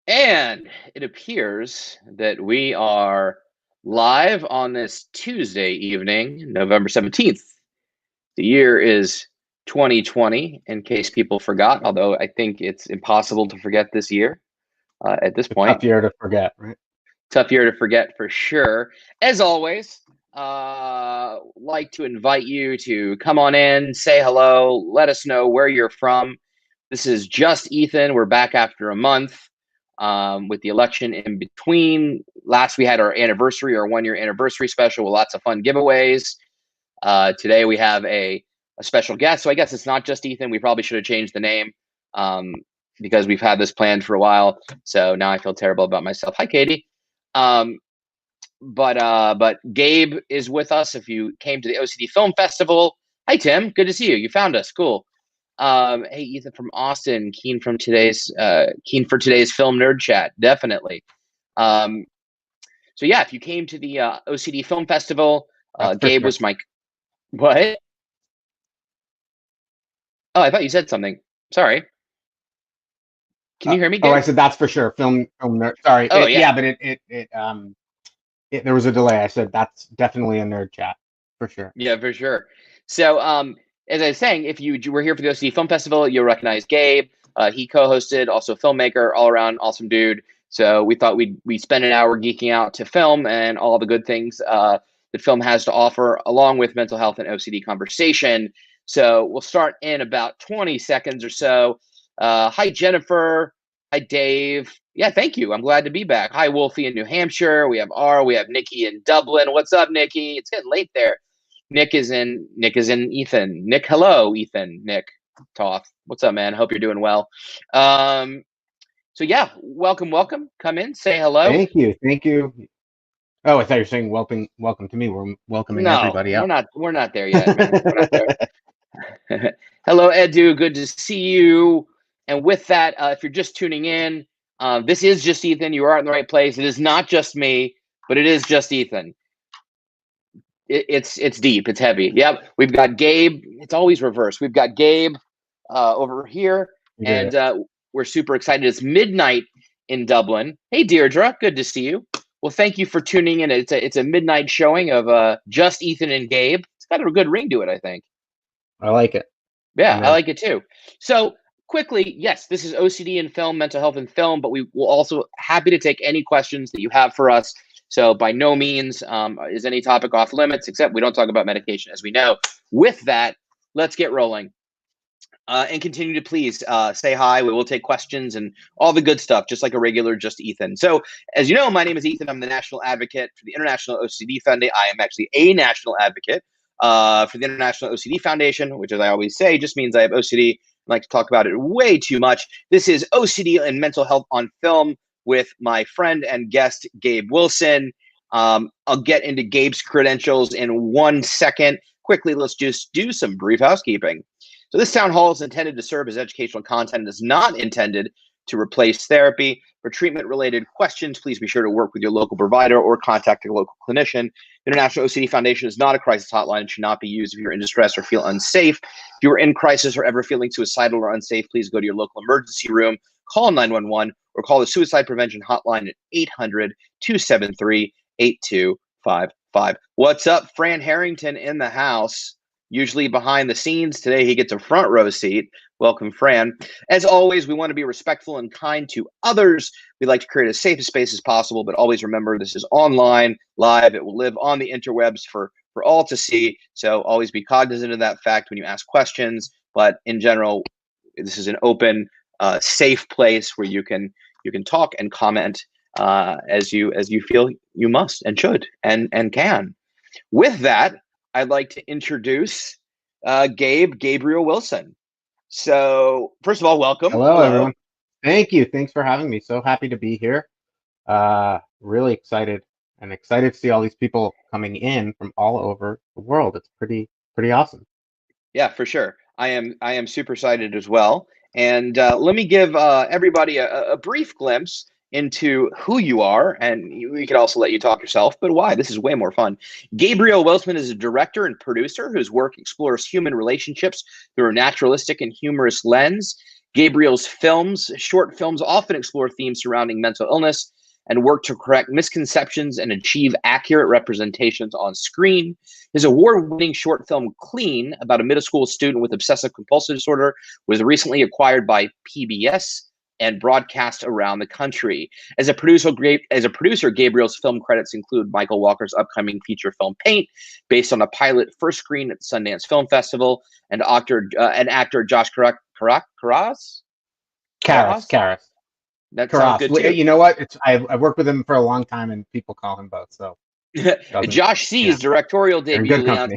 And it appears that we are live on this Tuesday evening, November 17th. The year is 2020, in case people forgot, although I think it's impossible to forget this year at this A point. tough year to forget, right? Tough year to forget for sure. As always, like to invite you to come on in, say hello, let us know where you're from. This is just Ethan. We're back after a month with the election in between. Last we had our anniversary, our 1 year anniversary special with lots of fun giveaways. Today we have a special guest. So I guess it's not just Ethan. We probably should have changed the name because we've had this planned for a while. So now I feel terrible about myself. Hi, Katie. But Gabe is with us. If you came to the OCD Film Festival, hi Tim, good to see you. You found us, cool. Hey Ethan from Austin, keen for today's film nerd chat, definitely. So yeah, if you came to the OCD Film Festival, Gabe was my what? Oh, I thought you said something. Sorry. Can you hear me, Gabe? Oh, I said that's for sure. Film nerd. Sorry. Oh, yeah, but there was a delay. I said that's definitely a nerd chat for sure. Yeah, for sure. So, as I was saying, if you were here for the OCD Film Festival, you'll recognize Gabe. He co-hosted, also a filmmaker, all around awesome dude. So we thought we'd spend an hour geeking out to film and all the good things that film has to offer, along with mental health and OCD conversation. So we'll start in about 20 seconds or so. Hi, Jennifer. Hi, Dave. Yeah, thank you. I'm glad to be back. Hi, Wolfie in New Hampshire. We have R. We have Nikki in Dublin. What's up, Nikki? It's getting late there. Nick is in Ethan. Nick, hello, Ethan. Nick Toth. What's up, man? Hope you're doing well. So yeah, welcome. Come in, say hello. Thank you. Oh, I thought you were saying welcome to me. We're welcoming everybody else. We're not there yet, man. We're not there. Hello, Edu. Good to see you. And with that, if you're just tuning in, this is just Ethan. You are in the right place. It is not just me, but it is just Ethan. It's deep. It's heavy. Yep. We've got Gabe. It's always reversed. We've got Gabe over here, and we're super excited. It's midnight in Dublin. Hey, Deirdre. Good to see you. Well, thank you for tuning in. It's a midnight showing of just Ethan and Gabe. It's got a good ring to it, I think. I like it. Yeah, I like it too. So quickly, yes, this is OCD in film, mental health in film, but we will also happy to take any questions that you have for us. So by no means is any topic off limits, except we don't talk about medication, as we know. With that, let's get rolling. And continue to please say hi. We will take questions and all the good stuff, just like a regular Just Ethan. So as you know, my name is Ethan. I'm the national advocate for the International OCD Foundation. I am actually a national advocate for the International OCD Foundation, which, as I always say, just means I have OCD. I like to talk about it way too much. This is OCD and mental health on film with my friend and guest, Gabe Wilson. I'll get into Gabe's credentials in 1 second. Quickly, let's just do some brief housekeeping. So this town hall is intended to serve as educational content and is not intended to replace therapy. For treatment-related questions, please be sure to work with your local provider or contact a local clinician. The International OCD Foundation is not a crisis hotline and should not be used if you're in distress or feel unsafe. If you are in crisis or ever feeling suicidal or unsafe, please go to your local emergency room, call 911, or call the suicide prevention hotline at 800-273-8255. What's up, Fran Harrington in the house? Usually behind the scenes. Today he gets a front row seat. Welcome, Fran. As always, we want to be respectful and kind to others. We like to create as safe a space as possible, but always remember this is online, live. It will live on the interwebs for all to see. So always be cognizant of that fact when you ask questions. But in general, this is an open, safe place where you can talk and comment as you feel you must and should and can. With that, I'd like to introduce Gabriel Wilson. So first of all, welcome. Hello, everyone. Thank you. Thanks for having me. So happy to be here. Really excited to see all these people coming in from all over the world. It's pretty awesome. Yeah, for sure. I am super excited as well. And let me give everybody a brief glimpse into who you are, and we could also let you talk yourself, but why? This is way more fun. Gabriel Welsman is a director and producer whose work explores human relationships through a naturalistic and humorous lens. Gabriel's films, short films, often explore themes surrounding mental illness and work to correct misconceptions and achieve accurate representations on screen. His award-winning short film Clean, about a middle school student with obsessive compulsive disorder, was recently acquired by PBS and broadcast around the country. As a producer, Gabriel's film credits include Michael Walker's upcoming feature film Paint, based on a pilot first screened at the Sundance Film Festival, and actor Josh Karas. That sounds good too. You know what? I've worked with him for a long time, and people call him both. So Josh C's directorial debut on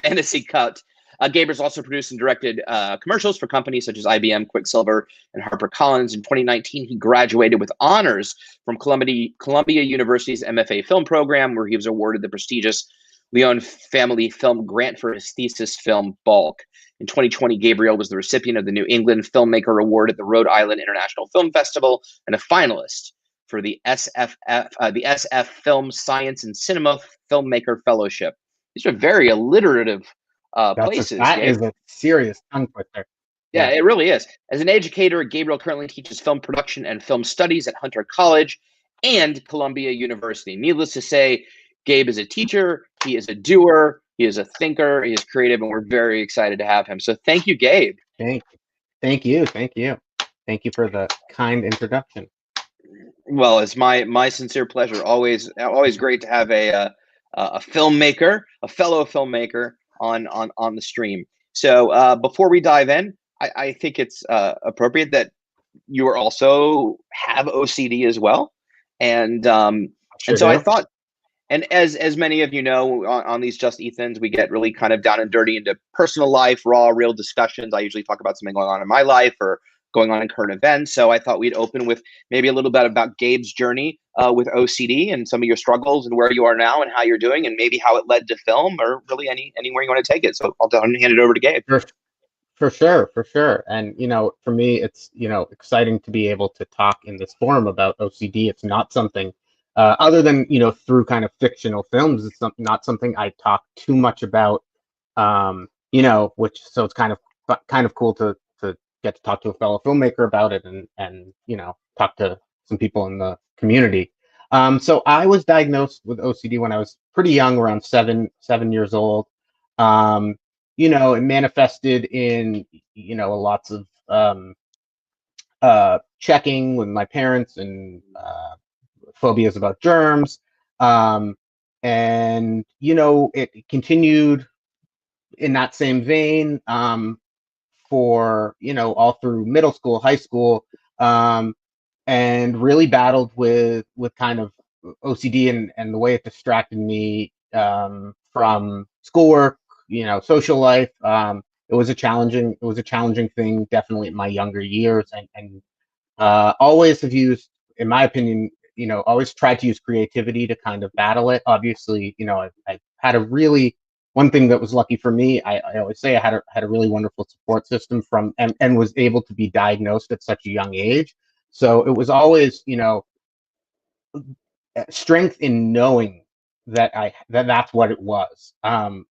Fantasy Cut. Gabriel's also produced and directed commercials for companies such as IBM, Quicksilver, and HarperCollins. In 2019, he graduated with honors from Columbia University's MFA film program, where he was awarded the prestigious Leon Family Film Grant for his thesis film Bulk. In 2020, Gabriel was the recipient of the New England Filmmaker Award at the Rhode Island International Film Festival and a finalist for the SF Film Science and Cinema Filmmaker Fellowship. These are very alliterative places. That is a serious tongue twister. Yeah, it really is. As an educator, Gabriel currently teaches film production and film studies at Hunter College and Columbia University. Needless to say, Gabe is a teacher, he is a doer, he is a thinker, he is creative, and we're very excited to have him. So thank you, Gabe. Thank you for the kind introduction. Well, it's my sincere pleasure. Always great to have a filmmaker, a fellow filmmaker on the stream. So before we dive in, I think it's appropriate that you also have OCD as well, and so I thought. And as many of you know, on these Just Ethans, we get really kind of down and dirty into personal life, raw, real discussions. I usually talk about something going on in my life or going on in current events. So I thought we'd open with maybe a little bit about Gabe's journey with OCD and some of your struggles and where you are now and how you're doing and maybe how it led to film or really anywhere you want to take it. So I'll hand it over to Gabe. For sure. And, for me, it's, exciting to be able to talk in this forum about OCD. It's not something other than, through kind of fictional films, it's not something I talk too much about, so it's kind of cool to get to talk to a fellow filmmaker about it and talk to some people in the community. So I was diagnosed with OCD when I was pretty young, around seven years old. It manifested in, lots of checking with my parents and phobias about germs. And, it continued in that same vein for, all through middle school, high school, and really battled with kind of OCD and the way it distracted me from schoolwork, social life. It was a challenging thing, definitely in my younger years, and always have used, in my opinion, always tried to use creativity to kind of battle it. Obviously, I had one thing that was lucky for me, I always say I had a really wonderful support system and was able to be diagnosed at such a young age. So it was always, strength in knowing that that's what it was, and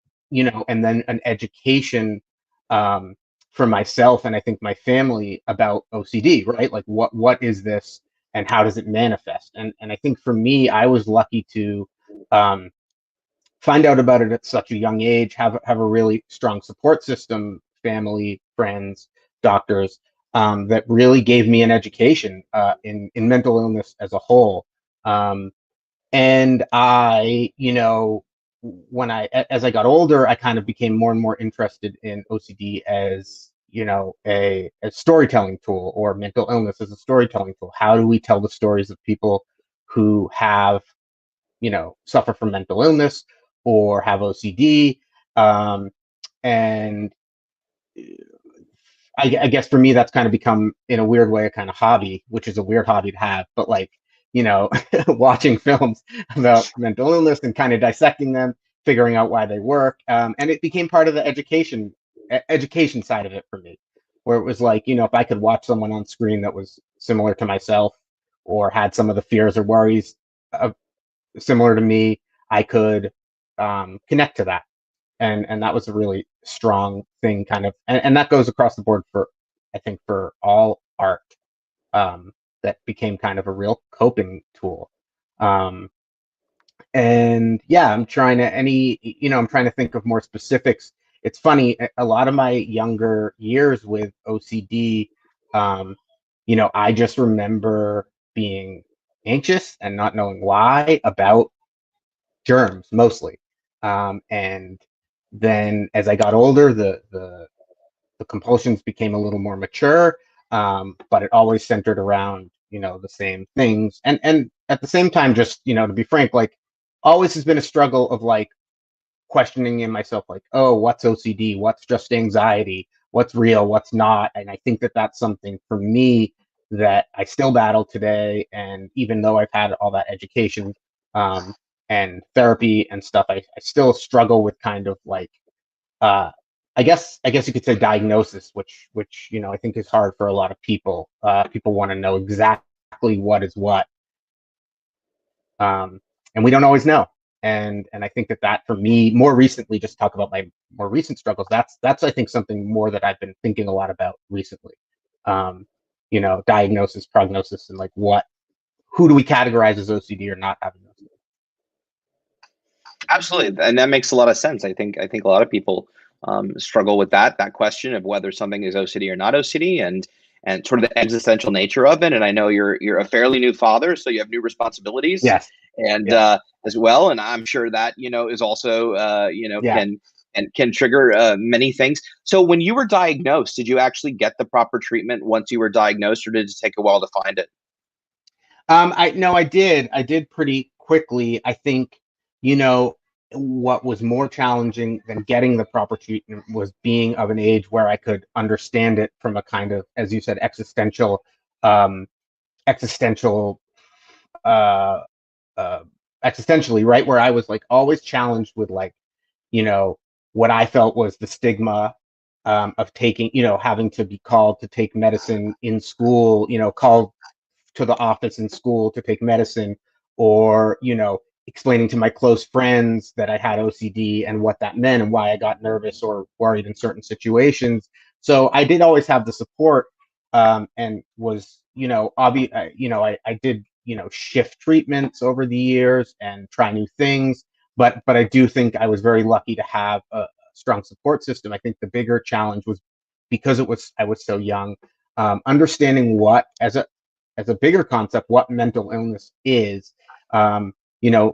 then an education for myself and I think my family about OCD, right? Like what is this and how does it manifest? And I think for me, I was lucky to find out about it at such a young age, have a really strong support system, family, friends, doctors, that really gave me an education in mental illness as a whole. And I, as I got older, I kind of became more and more interested in OCD as, a storytelling tool, or mental illness as a storytelling tool. How do we tell the stories of people who have, suffer from mental illness or have OCD? And I guess for me, that's kind of become, in a weird way, a kind of hobby, which is a weird hobby to have, but watching films about mental illness and kind of dissecting them, figuring out why they work. And it became part of the education side of it for me, where it was like, if I could watch someone on screen that was similar to myself or had some of the fears or worries similar to me, I could connect to that. And that was a really strong thing, kind of, and that goes across the board for, I think, for became kind of a real coping tool. And yeah, I'm trying to think of more specifics. It's funny, a lot of my younger years with OCD, I just remember being anxious and not knowing why about germs mostly. And then as I got older, the compulsions became a little more mature, but it always centered around the same things. And at the same time, just to be frank, like always has been a struggle of like questioning in myself, like, oh, what's OCD, what's just anxiety, what's real, what's not. And I think that that's something for me that I still battle today. And even though I've had all that education and therapy and stuff, I still struggle with kind of like I guess you could say diagnosis, which I think is hard for a lot of people. People want to know exactly what is what, and we don't always know. And I think that for me, more recently, just talk about my more recent struggles. That's I think something more that I've been thinking a lot about recently. Diagnosis, prognosis, and like who do we categorize as OCD or not having OCD? Absolutely, and that makes a lot of sense. I think a lot of people struggle with that question of whether something is OCD or not OCD, and sort of the existential nature of it. And I know you're a fairly new father, so you have new responsibilities, Yes, and yes. as well. And I'm sure that is also Yeah. can trigger many things. So when you were diagnosed, did you actually get the proper treatment once you were diagnosed, or did it take a while to find it? I did. I did pretty quickly. I think, what was more challenging than getting the proper treatment was being of an age where I could understand it from a kind of, as you said, um, existential, uh, existentially, right? Where I was like always challenged with like, you know, what I felt was the stigma of taking, having to be called to take medicine in school, called to the office in school to take medicine, or explaining to my close friends that I had OCD and what that meant and why I got nervous or worried in certain situations. So I did always have the support, and was obvious. I did shift treatments over the years and try new things, but I do think I was very lucky to have a strong support system. I think the bigger challenge was because I was so young, understanding what as a bigger concept, what mental illness is,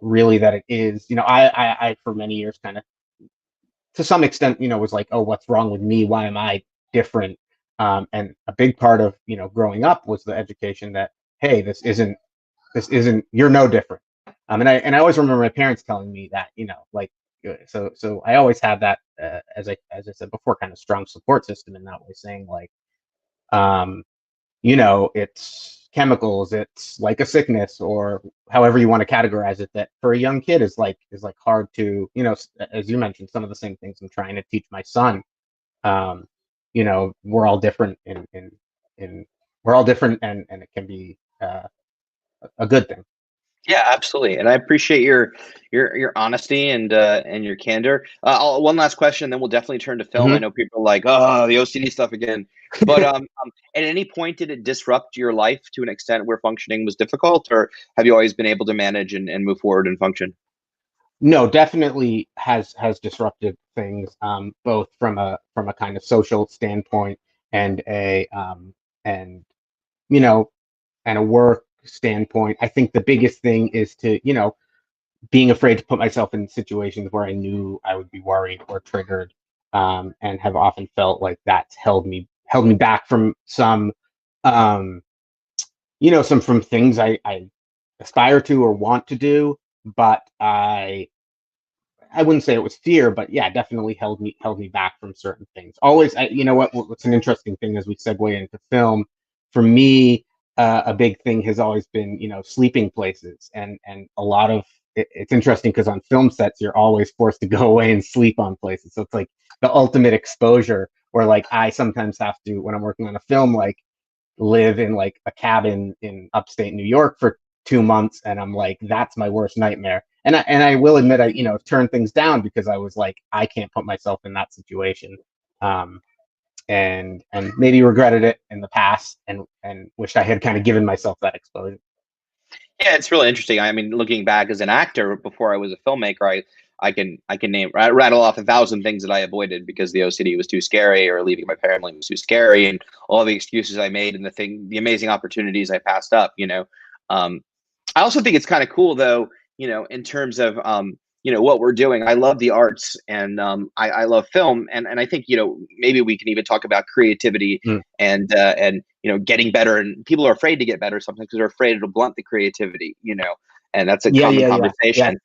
really that it is, I for many years kind of, to some extent, was like, oh, what's wrong with me? Why am I different? And a big part of, growing up was the education that, hey, this isn't, you're no different. And I always remember my parents telling me that, like, so I always had that, as I said before, kind of strong support system in that way, saying like, um, it's chemicals, it's like a sickness, or however you want to categorize it, that for a young kid is like hard to, as you mentioned, some of the same things I'm trying to teach my son. um we're all different in we're all different, and it can be a good thing. Yeah, absolutely, and I appreciate your honesty and your candor. One last question, then we'll definitely turn to film. I Hmm. know people are like, "Oh, the OCD stuff again," but at any point did it disrupt your life to an extent where functioning was difficult, or have you always been able to manage and move forward and function? No, definitely has disrupted things, both from a kind of social standpoint and a and you know and a work standpoint. I think the biggest thing is to, being afraid to put myself in situations where I knew I would be worried or triggered, and have often felt like that's held me back from some, um, some from things I aspire to or want to do, but I wouldn't say it was fear, but yeah, definitely held me back from certain things. Always, what's an interesting thing as we segue into film, for me, a big thing has always been sleeping places, and a lot of it's interesting because on film sets you're always forced to go away and sleep on places, so it's like the ultimate exposure. Where like I sometimes have to, when I'm working on a film, like live in like a cabin in upstate New York for 2 months, and I'm like, that's my worst nightmare. And I will admit, I turned things down because I was like, I can't put myself in that situation. Um, and maybe regretted it in the past, and wished I had kind of given myself that exposure. Yeah, it's really interesting. I mean, looking back as an actor before I was a filmmaker, I can rattle off 1,000 things that I avoided because the OCD was too scary, or leaving my family was too scary, and all the excuses I made, and the amazing opportunities I passed up. I also think it's kind of cool, though, in terms of what we're doing. I love the arts, and I love film, and I think maybe we can even talk about creativity Mm. and getting better. And people are afraid to get better sometimes because they're afraid it'll blunt the creativity. And that's a common Yeah. conversation.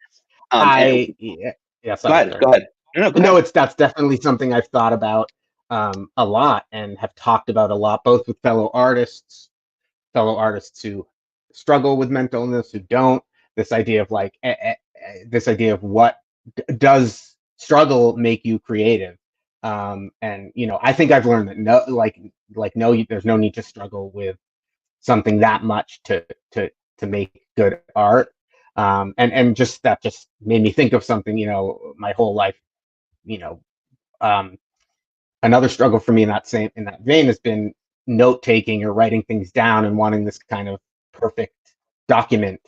Yeah, Go sorry, ahead. Go ahead. No, go No, ahead. that's definitely something I've thought about a lot, and have talked about a lot, both with fellow artists who struggle with mental illness, who don't. This idea of this idea of what does struggle make you creative. And I think I've learned that there's no need to struggle with something that much to make good art. And just that just made me think of something, my whole life, you know, um, another struggle for me in that vein has been note taking or writing things down and wanting this kind of perfect document.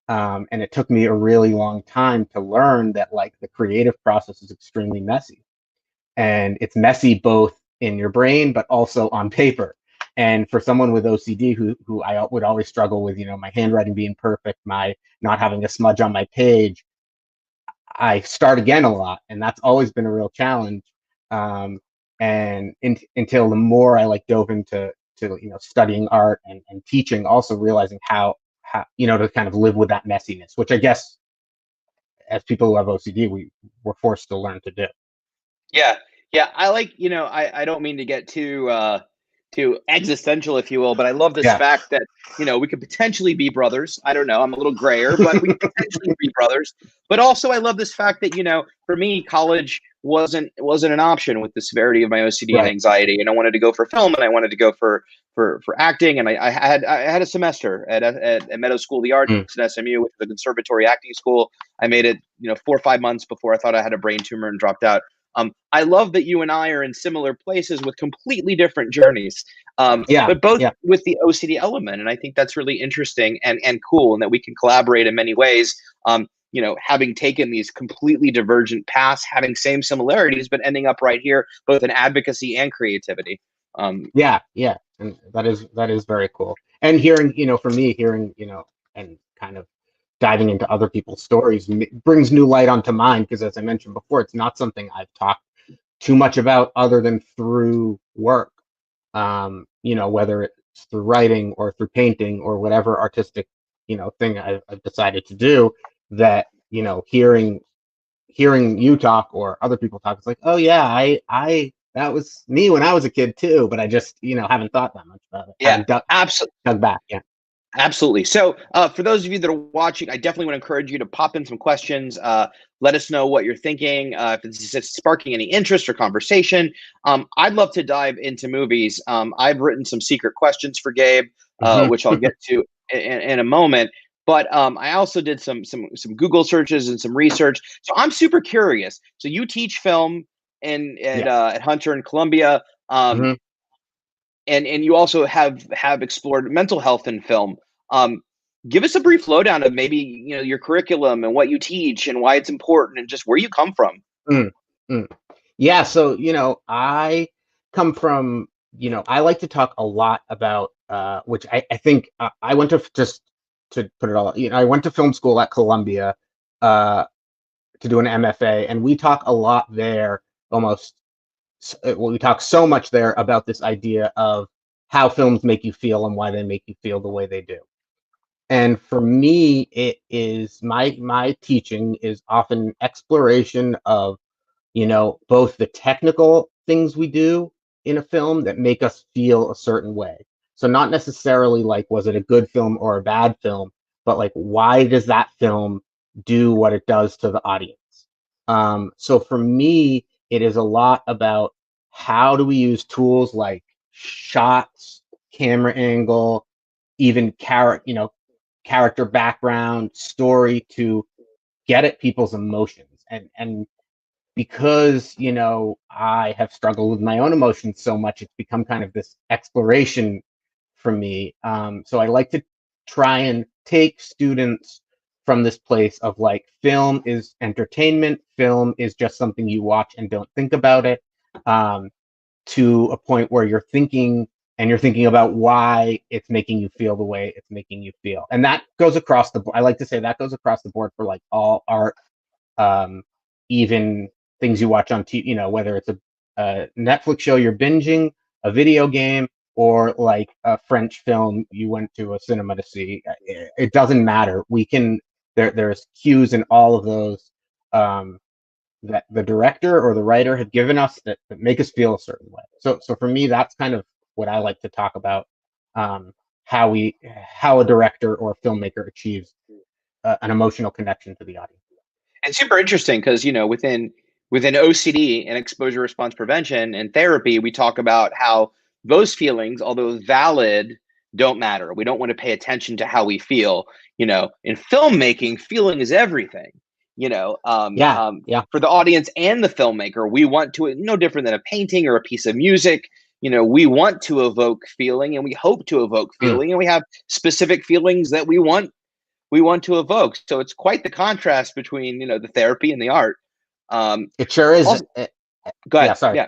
And it took me a really long time to learn that the creative process is extremely messy, and it's messy both in your brain but also on paper. And for someone with OCD, who I would always struggle with, my handwriting being perfect, my not having a smudge on my page, I start again a lot, and that's always been a real challenge. Until the more I dove into studying art and teaching, also realizing how to kind of live with that messiness, which I guess as people who have OCD, we're forced to learn to do. Yeah, yeah. I don't mean to get too existential, if you will, but I love this Yeah. fact that we could potentially be brothers. I don't know. I'm a little grayer, but we could potentially be brothers. But also, I love this fact that for me, college wasn't an option with the severity of my OCD and Right. anxiety, and I wanted to go for film, and I wanted to go for acting, and I had a semester at Meadow School of the Arts Mm. at SMU, which is a conservatory acting school. I made it 4 or 5 months before I thought I had a brain tumor and dropped out. I love that you and I are in similar places with completely different journeys, Yeah. but both Yeah. with the OCD element. And I think that's really interesting and cool, and that we can collaborate in many ways. Having taken these completely divergent paths, having same similarities, but ending up right here, both in advocacy and creativity. Yeah. And that is very cool. And hearing, for me, and kind of diving into other people's stories brings new light onto mine, because as I mentioned before, it's not something I've talked too much about other than through work. Whether it's through writing or through painting or whatever artistic, thing I've decided to do, that, hearing you talk or other people talk, it's like, oh yeah, I that was me when I was a kid too, but I just, haven't thought that much about it. Yeah, Haven't dug back. Yeah. absolutely. So, for those of you that are watching, I definitely want to encourage you to pop in some questions. Let us know what you're thinking. If it's sparking any interest or conversation, I'd love to dive into movies. I've written some secret questions for Gabe, Hmm. which I'll get to in a moment. But I also did some Google searches and some research. So I'm super curious. So you teach film Yes. at Hunter and Columbia. Um, Hmm. and you also have explored mental health in film. Um, Give us a brief lowdown of maybe your curriculum and what you teach and why it's important and just where you come from. Mm, mm. Yeah, so I come from, I like to talk a lot about which I think I went to, just to put it all, I went to film school at Columbia uh to do an MFA, and we talk a lot there, well, we talk so much there about this idea of how films make you feel and why they make you feel the way they do. And for me, it is my teaching is often exploration of, both the technical things we do in a film that make us feel a certain way. So not necessarily was it a good film or a bad film, but why does that film do what it does to the audience? So for me, it is a lot about how do we use tools like shots, camera angle, even character background, story, to get at people's emotions. And because, you know, I have struggled with my own emotions so much, it's become kind of this exploration for me. So I like to try and take students from this place of like, film is entertainment, film is just something you watch and don't think about it, to a point where you're thinking, and you're thinking about why it's making you feel the way it's making you feel. And that goes across the board. I like to say that goes across the board for like all art, even things you watch on TV, you know, whether it's a Netflix show you're binging, a video game, or like a French film you went to a cinema to see. It doesn't matter. We can, there's cues in all of those, that the director or the writer have given us that make us feel a certain way. So for me, that's kind of what I like to talk about, how a director or a filmmaker achieves an emotional connection to the audience. And super interesting because, you know, within OCD and exposure response prevention and therapy, we talk about how those feelings, although valid, don't matter. We don't want to pay attention to how we feel. You know, in filmmaking, feeling is everything. You know, Yeah. for the audience and the filmmaker, we want to, no different than a painting or a piece of music. You know, we want to evoke feeling, and we hope to evoke Mm. feeling, and we have specific feelings that we want to evoke. So it's quite the contrast between, you know, the therapy and the art. It sure is. Also, go Yeah, ahead. sorry. Yeah.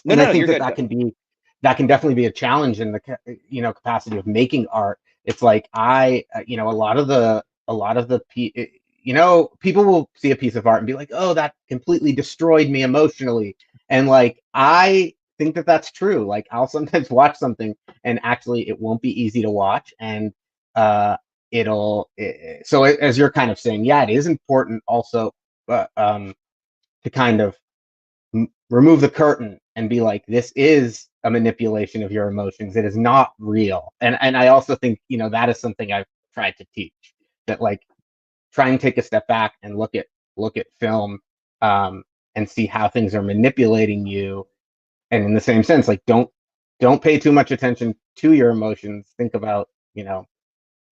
No, And no, I no, think you're that good. that can definitely be a challenge in the, you know, capacity of making art. It's like you know, a lot of the you know, people will see a piece of art and be like, oh, that completely destroyed me emotionally, and like I think that that's true. Like I'll sometimes watch something and actually it won't be easy to watch, and uh so as you're kind of saying, yeah, it is important also, to kind of remove the curtain and be like, this is a manipulation of your emotions. It is not real. And I also think, you know, that is something I've tried to teach, that like try and take a step back and look at film, and see how things are manipulating you. And in the same sense, like don't pay too much attention to your emotions. Think about, you know,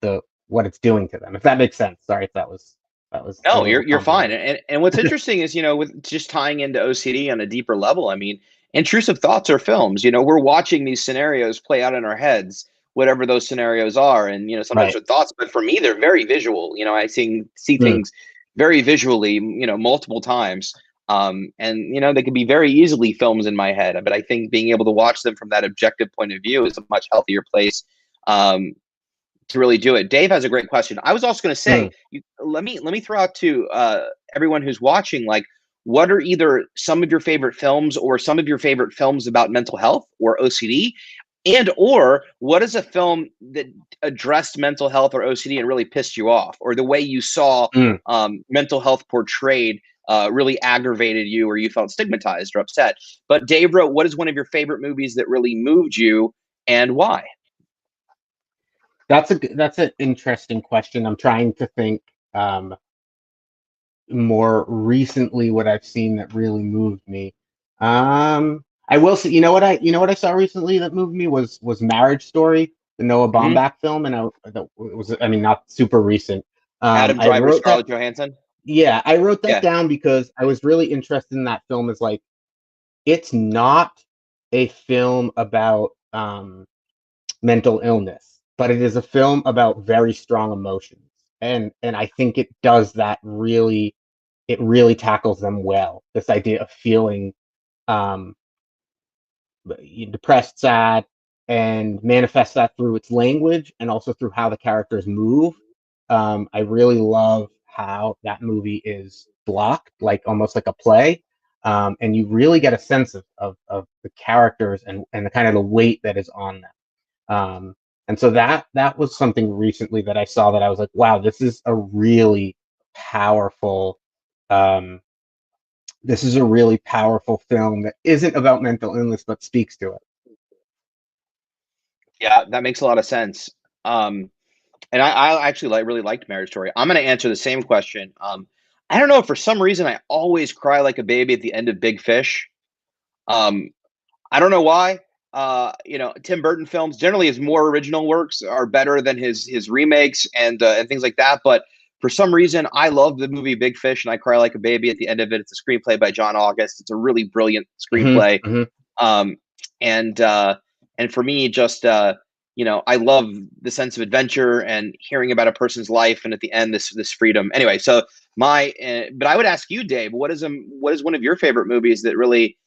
the what it's doing to them. If that makes sense. Sorry if that was a No, little you're fine. convoluted. And what's interesting is, you know, with just tying into OCD on a deeper level, I mean, intrusive thoughts are films. You know, we're watching these scenarios play out in our heads, whatever those scenarios are. And, you know, sometimes Right. they're thoughts, but for me, they're very visual. You know, I see Mm. things very visually, you know, multiple times. And, you know, they can be very easily films in my head. But I think being able to watch them from that objective point of view is a much healthier place. Um, to really do it. Dave has a great question. I was also going to say, Mm. let me throw out to everyone who's watching, like, what are either some of your favorite films or some of your favorite films about mental health or OCD, and or what is a film that addressed mental health or OCD and really pissed you off, or the way you saw Mm. mental health portrayed really aggravated you, or you felt stigmatized or upset. But Dave wrote, what is one of your favorite movies that really moved you, and why? That's an interesting question. I'm trying to think, um, more recently what I've seen that really moved me. I will say, you know what I saw recently that moved me was Marriage Story, the Noah Mhm. Baumbach film, and it was, I mean, not super recent. Adam I Driver, wrote that, Scarlett Johansson. yeah, I wrote that Yeah. down because I was really interested in that film. As like, it's not a film about mental illness, but it is a film about very strong emotions, and I think it does that really. It really tackles them well. This idea of feeling, um, depressed, sad, and manifests that through its language and also through how the characters move. I really love how that movie is blocked, like almost like a play. And you really get a sense of the characters and the kind of the weight that is on them. And so that was something recently that I saw that I was like, wow, powerful um, this is a really powerful film that isn't about mental illness but speaks to it. Yeah, that makes a lot of sense. And I actually really liked Marriage Story. I'm going to answer the same question. I don't know. For some reason, I always cry like a baby at the end of Big Fish. Um, I don't know why. You know, Tim Burton films generally his more original works are better than his remakes and things like that. But For some reason, I love the movie Big Fish, and I cry like a baby at the end of it. It's a screenplay by John August. It's a really brilliant screenplay. Mm-hmm. Um, and for me, just I love the sense of adventure and hearing about a person's life, and at the end, this freedom. Anyway, so but I would ask you, Dave, what is one of your favorite movies that really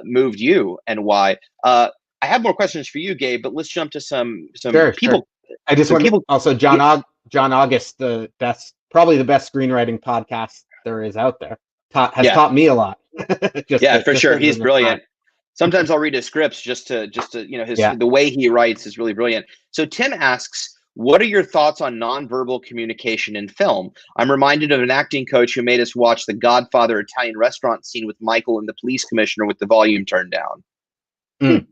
moved you, and why? I have more questions for you, Gabe, but let's jump to some Sure. people. I just want people. Also John August, probably the best screenwriting podcast there is out there. Has taught me a lot. For sure, he's brilliant. Sometimes I'll read his scripts just to the way he writes is really brilliant. So Tim asks, what are your thoughts on nonverbal communication in film? I'm reminded of an acting coach who made us watch the Godfather Italian restaurant scene with Michael and the police commissioner with the volume turned down.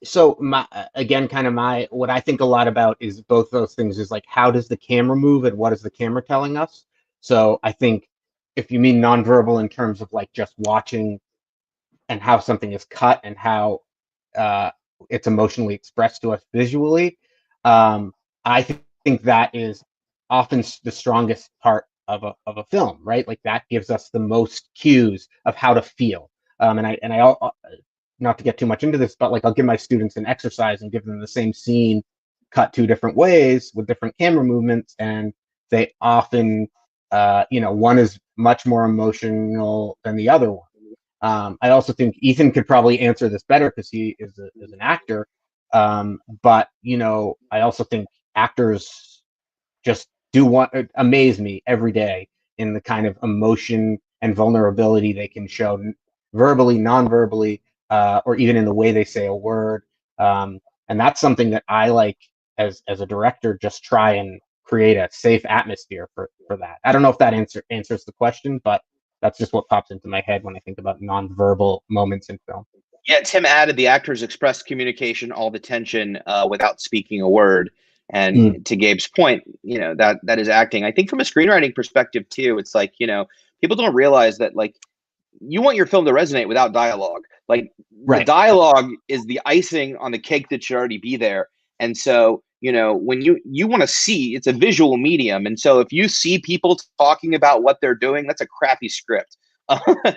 So what I think a lot about is both those things is like, how does the camera move and what is the camera telling us? So I think if you mean nonverbal in terms of like just watching and how something is cut and how it's emotionally expressed to us visually, I think that is often the strongest part of a film, right? Like that gives us the most cues of how to feel. And I not to get too much into this, but like I'll give my students an exercise and give them the same scene cut 2 different ways with different camera movements, and they often, one is much more emotional than the other one. I also think Ethan could probably answer this better because he is an actor. But I also think actors just amaze me every day in the kind of emotion and vulnerability they can show verbally, non-verbally, or even in the way they say a word. And that's something that I like as a director, just try and create a safe atmosphere for that. I don't know if that answers the question, but that's just what pops into my head when I think about nonverbal moments in film. Yeah, Tim added the actors expressed communication, all the tension without speaking a word. And to Gabe's point, that is acting. I think from a screenwriting perspective too, it's like, people don't realize that like you want your film to resonate without dialogue. Like the dialogue is the icing on the cake that should already be there. And so, when you want to see, it's a visual medium. And so if you see people talking about what they're doing, that's a crappy script.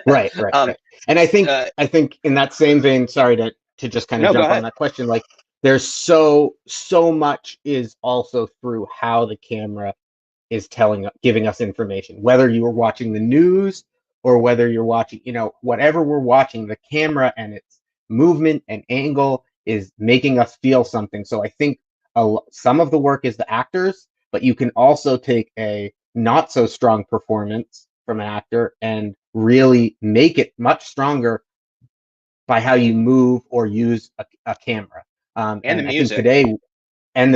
Right. And I think in that same vein, sorry to just kind of jump on that question, like there's so much is also through how the camera is giving us information, whether you were watching the news or whether you're watching, whatever we're watching, the camera and its movement and angle is making us feel something. So I think some of the work is the actors, but you can also take a not so strong performance from an actor and really make it much stronger by how you move or use a camera. And the music. I think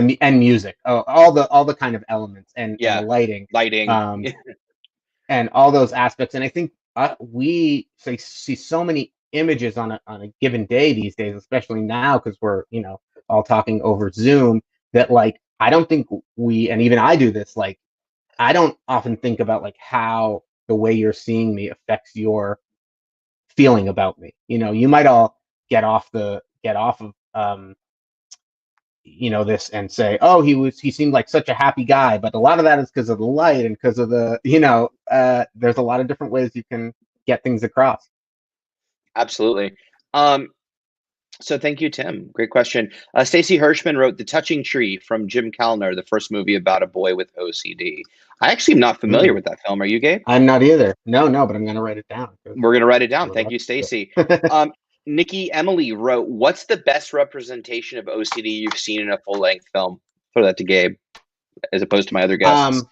today, and music, all the kind of elements and the lighting, and all those aspects. And I think we see so many images on a given day these days, especially now because we're all talking over Zoom, that like I don't think and even I do this, like I don't often think about like how the way you're seeing me affects your feeling about me. You might all get off of this and say, oh, he seemed like such a happy guy, but a lot of that is because of the light and because of the there's a lot of different ways you can get things across. Absolutely. So thank you, Tim. Great question. Stacy Hirschman wrote The Touching Tree from Jim Callner, the first movie about a boy with OCD. I actually am not familiar with that film. Are you, Gabe? I'm not either. No, but I'm going to write it down. We're going to write it down. Thank you, Stacy. Nikki Emily wrote, what's the best representation of OCD you've seen in a full-length film? Throw that to Gabe, as opposed to my other guests.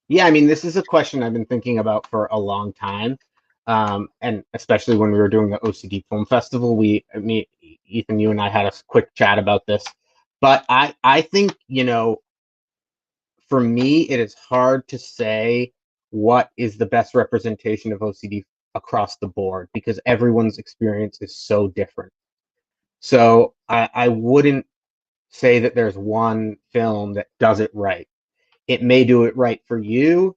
Yeah, I mean, this is a question I've been thinking about for a long time. And especially when we were doing the OCD Film Festival, Ethan, you and I had a quick chat about this. But I think, for me, it is hard to say what is the best representation of OCD across the board because everyone's experience is so different. So I wouldn't say that there's one film that does it right. It may do it right for you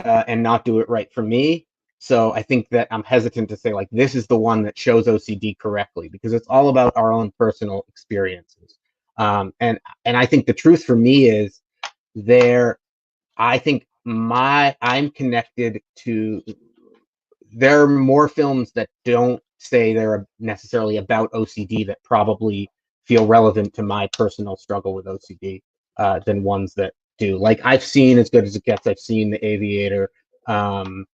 and not do it right for me. So I think that I'm hesitant to say like this is the one that shows OCD correctly because it's all about our own personal experiences. And I think the truth for me is there I think I'm connected to. There are more films that don't say they're necessarily about OCD that probably feel relevant to my personal struggle with OCD than ones that do. Like I've seen As Good as It Gets, I've seen The Aviator, and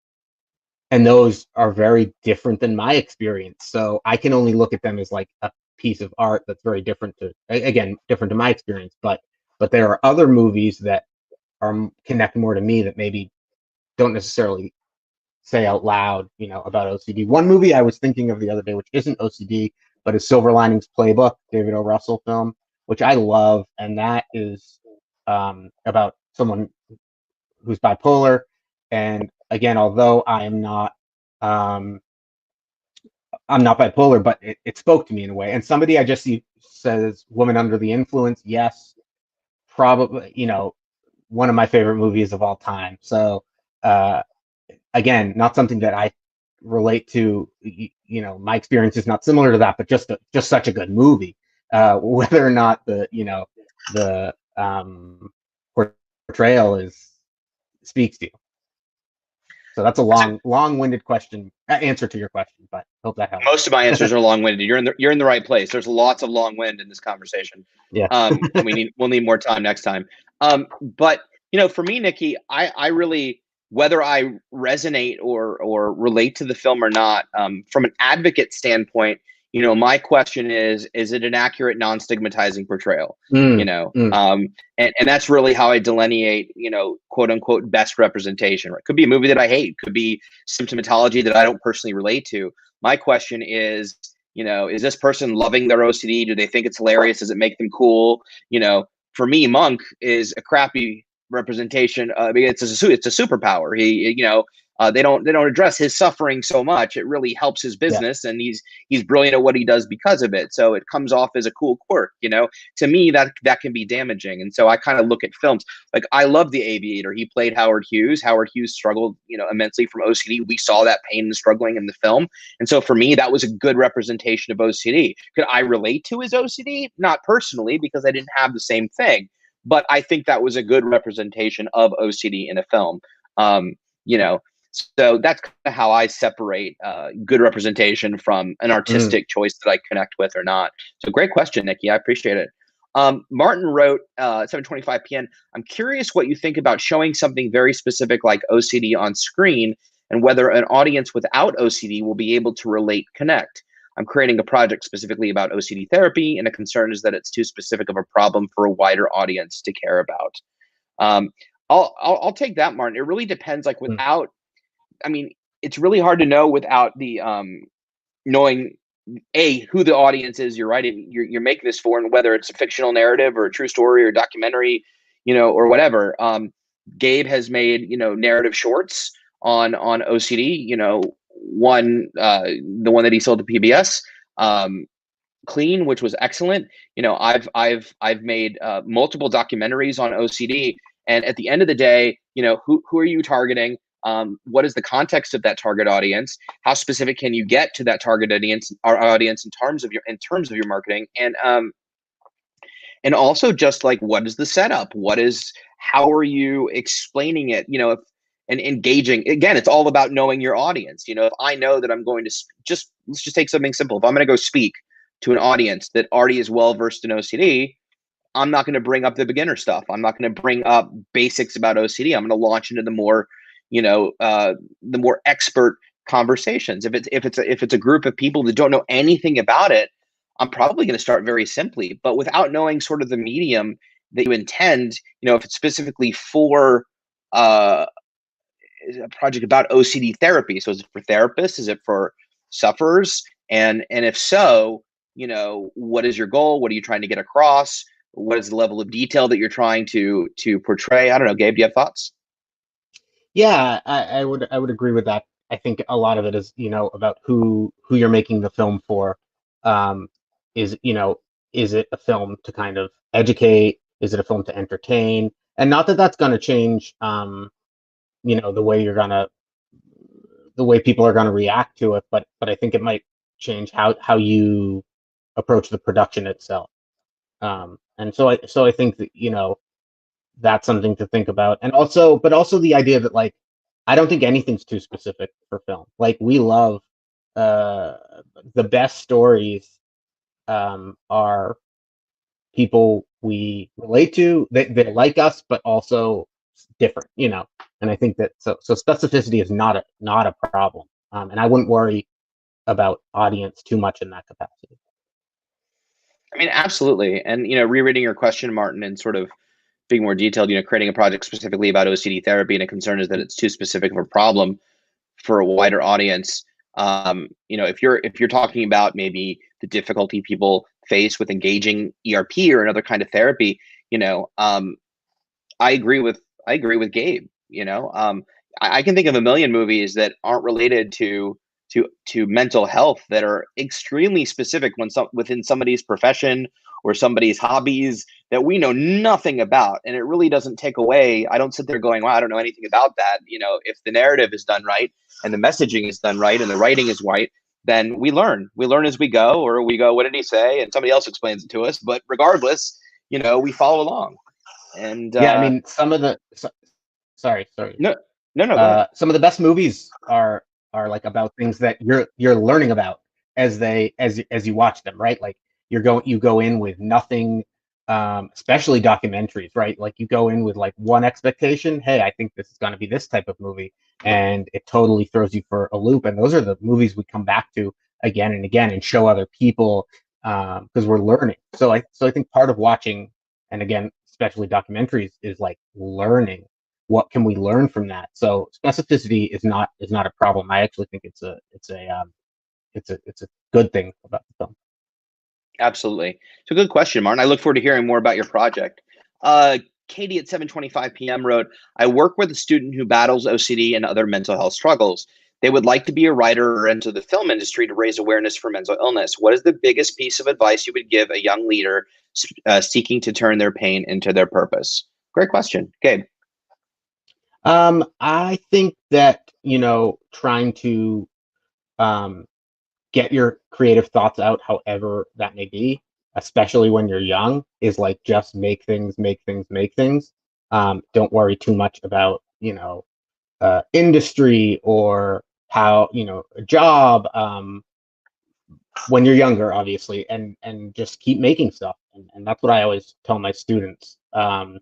those are very different than my experience. So I can only look at them as like a piece of art that's very different to, again, different to my experience. But there are other movies that connect more to me that maybe don't necessarily say out loud, about OCD. One movie I was thinking of the other day, which isn't OCD, but is Silver Linings Playbook, David O. Russell film, which I love, and that is about someone who's bipolar. And again, although um, I'm not bipolar, but it spoke to me in a way. And somebody I just see says "Woman Under the Influence," yes, probably, one of my favorite movies of all time. So uh, again, not something that I relate to. My experience is not similar to that, but just such a good movie. Whether or not the portrayal speaks to you. So that's a long-winded answer to your question, but hope that helps. Most of my answers are long-winded. You're in the right place. There's lots of long wind in this conversation. Yeah. We'll need more time next time. But for me, Nikki, I really, whether I resonate or relate to the film or not, from an advocate standpoint, my question is it an accurate, non-stigmatizing portrayal? And that's really how I delineate, quote unquote, best representation. Right? Could be a movie that I hate, could be symptomatology that I don't personally relate to. My question is, is this person loving their OCD? Do they think it's hilarious? Does it make them cool? For me, Monk is a crappy representation. It's a superpower. They don't address his suffering so much. It really helps his business, and he's brilliant at what he does because of it. So it comes off as a cool quirk. To me, that can be damaging. And so I kind of look at films like, I love The Aviator. He played Howard Hughes. Howard Hughes struggled, immensely from OCD. We saw that pain and struggling in the film, and so for me, that was a good representation of OCD. Could I relate to his OCD? Not personally, because I didn't have the same thing, but I think that was a good representation of OCD in a film. So that's kind of how I separate good representation from an artistic choice that I connect with or not. So great question, Nikki. I appreciate it. Martin wrote 7:25 p.m. I'm curious what you think about showing something very specific like OCD on screen, and whether an audience without OCD will be able to connect. I'm creating a project specifically about OCD therapy, and a concern is that it's too specific of a problem for a wider audience to care about. I'll take that, Martin. It really depends. Like without, it's really hard to know without the knowing who the audience is you're writing, you're making this for, and whether it's a fictional narrative or a true story or documentary, or whatever. Gabe has made narrative shorts on OCD. The one that he sold to PBS, Clean, which was excellent. I've made multiple documentaries on OCD, and at the end of the day, who are you targeting? What is the context of that target audience? How specific can you get to that target audience in terms of your marketing? And also just like, what is the setup? How are you explaining it? And engaging. Again, it's all about knowing your audience. If I know that I'm going to let's just take something simple. If I'm going to go speak to an audience that already is well versed in OCD, I'm not going to bring up the beginner stuff. I'm not going to bring up basics about OCD. I'm going to launch into the more expert conversations. If it's a group of people that don't know anything about it, I'm probably going to start very simply, but without knowing sort of the medium that you intend. If it's specifically for a project about OCD therapy, so is it for therapists? Is it for sufferers? And if so, what is your goal? What are you trying to get across? What is the level of detail that you're trying to portray? I don't know, Gabe, do you have thoughts? Yeah, I would agree with that. I think a lot of it is, about who you're making the film for. Is it a film to kind of educate? Is it a film to entertain? And not that that's going to change, the way people are going to react to it, but I think it might change how you approach the production itself. And so I think that, that's something to think about. And also, but also the idea that like, I don't think anything's too specific for film. Like we love uh, the best stories are people we relate to, they like us, but also different, you know. And I think that so specificity is not a problem, and I wouldn't worry about audience too much in that capacity. I mean, absolutely. And, rereading your question, Martin, and sort of being more detailed, creating a project specifically about OCD therapy, and a concern is that it's too specific of a problem for a wider audience. If you're talking about maybe the difficulty people face with engaging ERP or another kind of therapy, I agree with Gabe. I can think of a million movies that aren't related to mental health that are extremely specific within somebody's profession or somebody's hobbies that we know nothing about, and it really doesn't take away. I don't sit there going, "Wow, I don't know anything about that." If the narrative is done right and the messaging is done right and the writing is right, then we learn. We learn as we go, or we go, "What did he say?" and somebody else explains it to us. But regardless, we follow along. And Yeah, I mean, some of the sorry. no, no, go ahead. Some of the best movies are like about things that you're learning about as you watch them, right? Like you go in with nothing, especially documentaries, right? Like you go in with like one expectation. Hey, I think this is going to be this type of movie, and it totally throws you for a loop. And those are the movies we come back to again and again and show other people, because we're learning. So I think part of watching, and again, especially documentaries, is like learning. What can we learn from that? So specificity is not a problem. I actually think it's a good thing about the film. Absolutely. So good question, Martin. I look forward to hearing more about your project. Katie at 7:25 p.m. wrote, "I work with a student who battles OCD and other mental health struggles. They would like to be a writer or enter the film industry to raise awareness for mental illness. What is the biggest piece of advice you would give a young leader seeking to turn their pain into their purpose?" Great question, Gabe. I think that trying to get your creative thoughts out, however that may be, especially when you're young, is like just make things. Don't worry too much about industry or how a job, when you're younger, obviously, and just keep making stuff, and that's what I always tell my students, and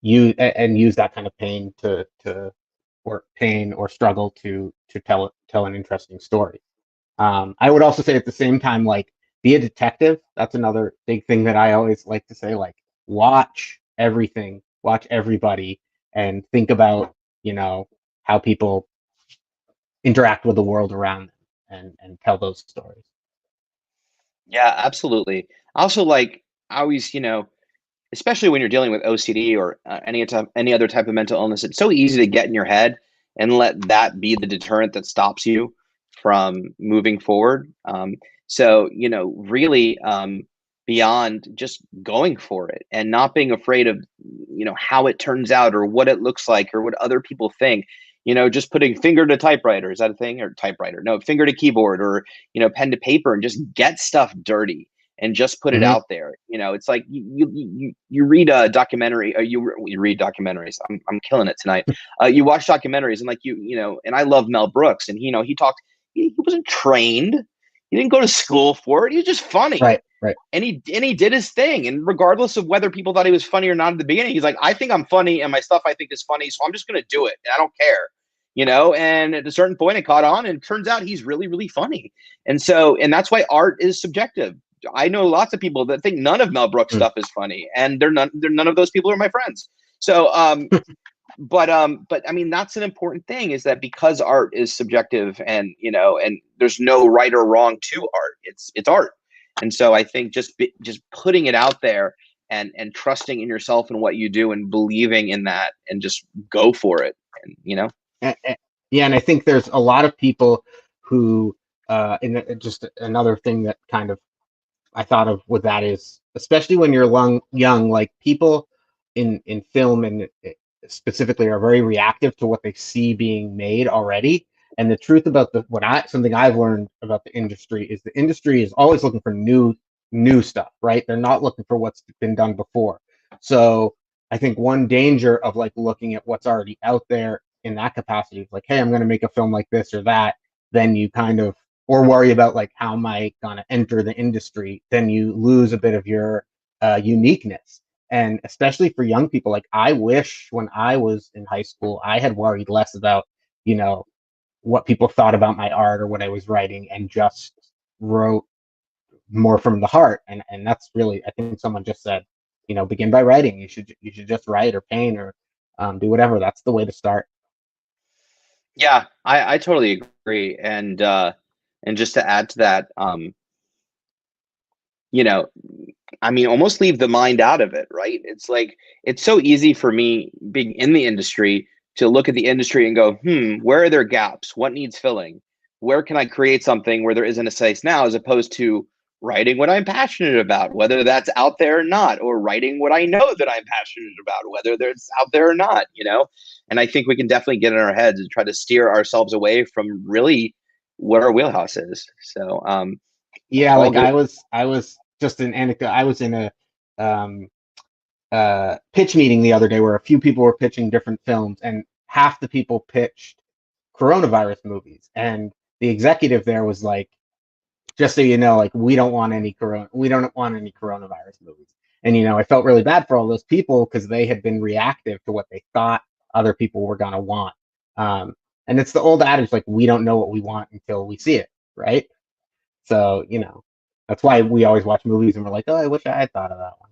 use that kind of pain or pain or struggle to tell an interesting story. I would also say at the same time, like, be a detective. That's another big thing that I always like to say, like, watch everything, watch everybody, and think about how people interact with the world around them, and tell those stories. Yeah, absolutely. Also, like, I always, especially when you're dealing with OCD or any other type of mental illness, it's so easy to get in your head and let that be the deterrent that stops you from moving forward. So, really, beyond just going for it and not being afraid of, how it turns out or what it looks like or what other people think. Just putting finger to typewriter, is that a thing? Or typewriter? No, finger to keyboard, or pen to paper, and just get stuff dirty and just put it Mm-hmm. out there. It's like you read a documentary, or you read documentaries. I'm killing it tonight. You watch documentaries, and like and I love Mel Brooks, and he talked. He wasn't trained. He didn't go to school for it. He was just funny. Right. And he did his thing. And regardless of whether people thought he was funny or not at the beginning, he's like, I think I'm funny, and my stuff I think is funny, so I'm just gonna do it. And I don't care. And at a certain point it caught on, and it turns out he's really, really funny. And that's why art is subjective. I know lots of people that think none of Mel Brooks stuff is funny, and they're none of those people are my friends. So but I mean, that's an important thing, is that because art is subjective, and and there's no right or wrong to art. It's art. And so I think just putting it out there, and trusting in yourself and what you do, and believing in that, and just go for it. And Yeah, and I think there's a lot of people who, just another thing that kind of I thought of with that is, especially when you're young, like people in film and specifically are very reactive to what they see being made already. And the truth about something I've learned about the industry is the industry is always looking for new stuff, right? They're not looking for what's been done before. So I think one danger of like looking at what's already out there in that capacity is like, hey, I'm going to make a film like this or that, then you kind of, or worry about like, how am I going to enter the industry? Then you lose a bit of your uniqueness. And especially for young people, like I wish when I was in high school, I had worried less about, you know, what people thought about my art or what I was writing, and just wrote more from the heart. And that's really, I think someone just said, you know, begin by writing. You should just write or paint or do whatever. That's the way to start. Yeah, I totally agree. And just to add to that, you know, I mean, almost leave the mind out of it, right? It's like it's so easy for me being in the industry to look at the industry and go, where are there gaps? What needs filling? Where can I create something where there isn't a space now, as opposed to writing what I'm passionate about, whether that's out there or not, or writing what I know that I'm passionate about, whether that's out there or not, you know? And I think we can definitely get in our heads and try to steer ourselves away from really what our wheelhouse is. So, Yeah, all like good. I was just an anecdote. I was in a um, pitch meeting the other day where a few people were pitching different films, and half the people pitched coronavirus movies, and the executive there was like, just so you know, like we don't want any coronavirus movies. And you know, I felt really bad for all those people because they had been reactive to what they thought other people were gonna want. And it's the old adage, like we don't know what we want until we see it, right? So you know, that's why we always watch movies and we're like, oh, I wish I had thought of that one.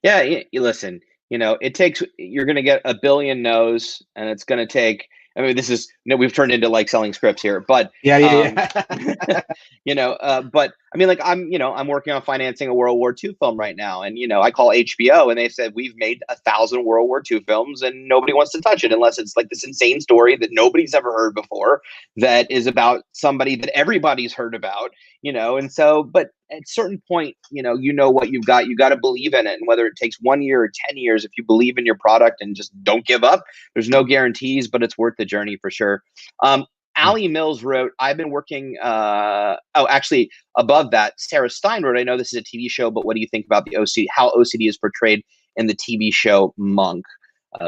Yeah, you listen, it takes you're gonna get a billion no's, and it's gonna take I mean, this is we've turned into like selling scripts here, but Yeah, um yeah, yeah. but I mean, like I'm working on financing a World War II film right now, and I call HBO and they said we've made 1,000 World War II films and nobody wants to touch it unless it's like this insane story that nobody's ever heard before, that is about somebody that everybody's heard about, and so, but at a certain point, what you got to believe in it. And whether it takes 1 year or 10 years, if you believe in your product and just don't give up, there's no guarantees, but it's worth the journey for sure. Ali Mills wrote, I've been working, actually, above that, Sarah Stein wrote, I know this is a TV show, but what do you think about the OCD, how OCD is portrayed in the TV show Monk?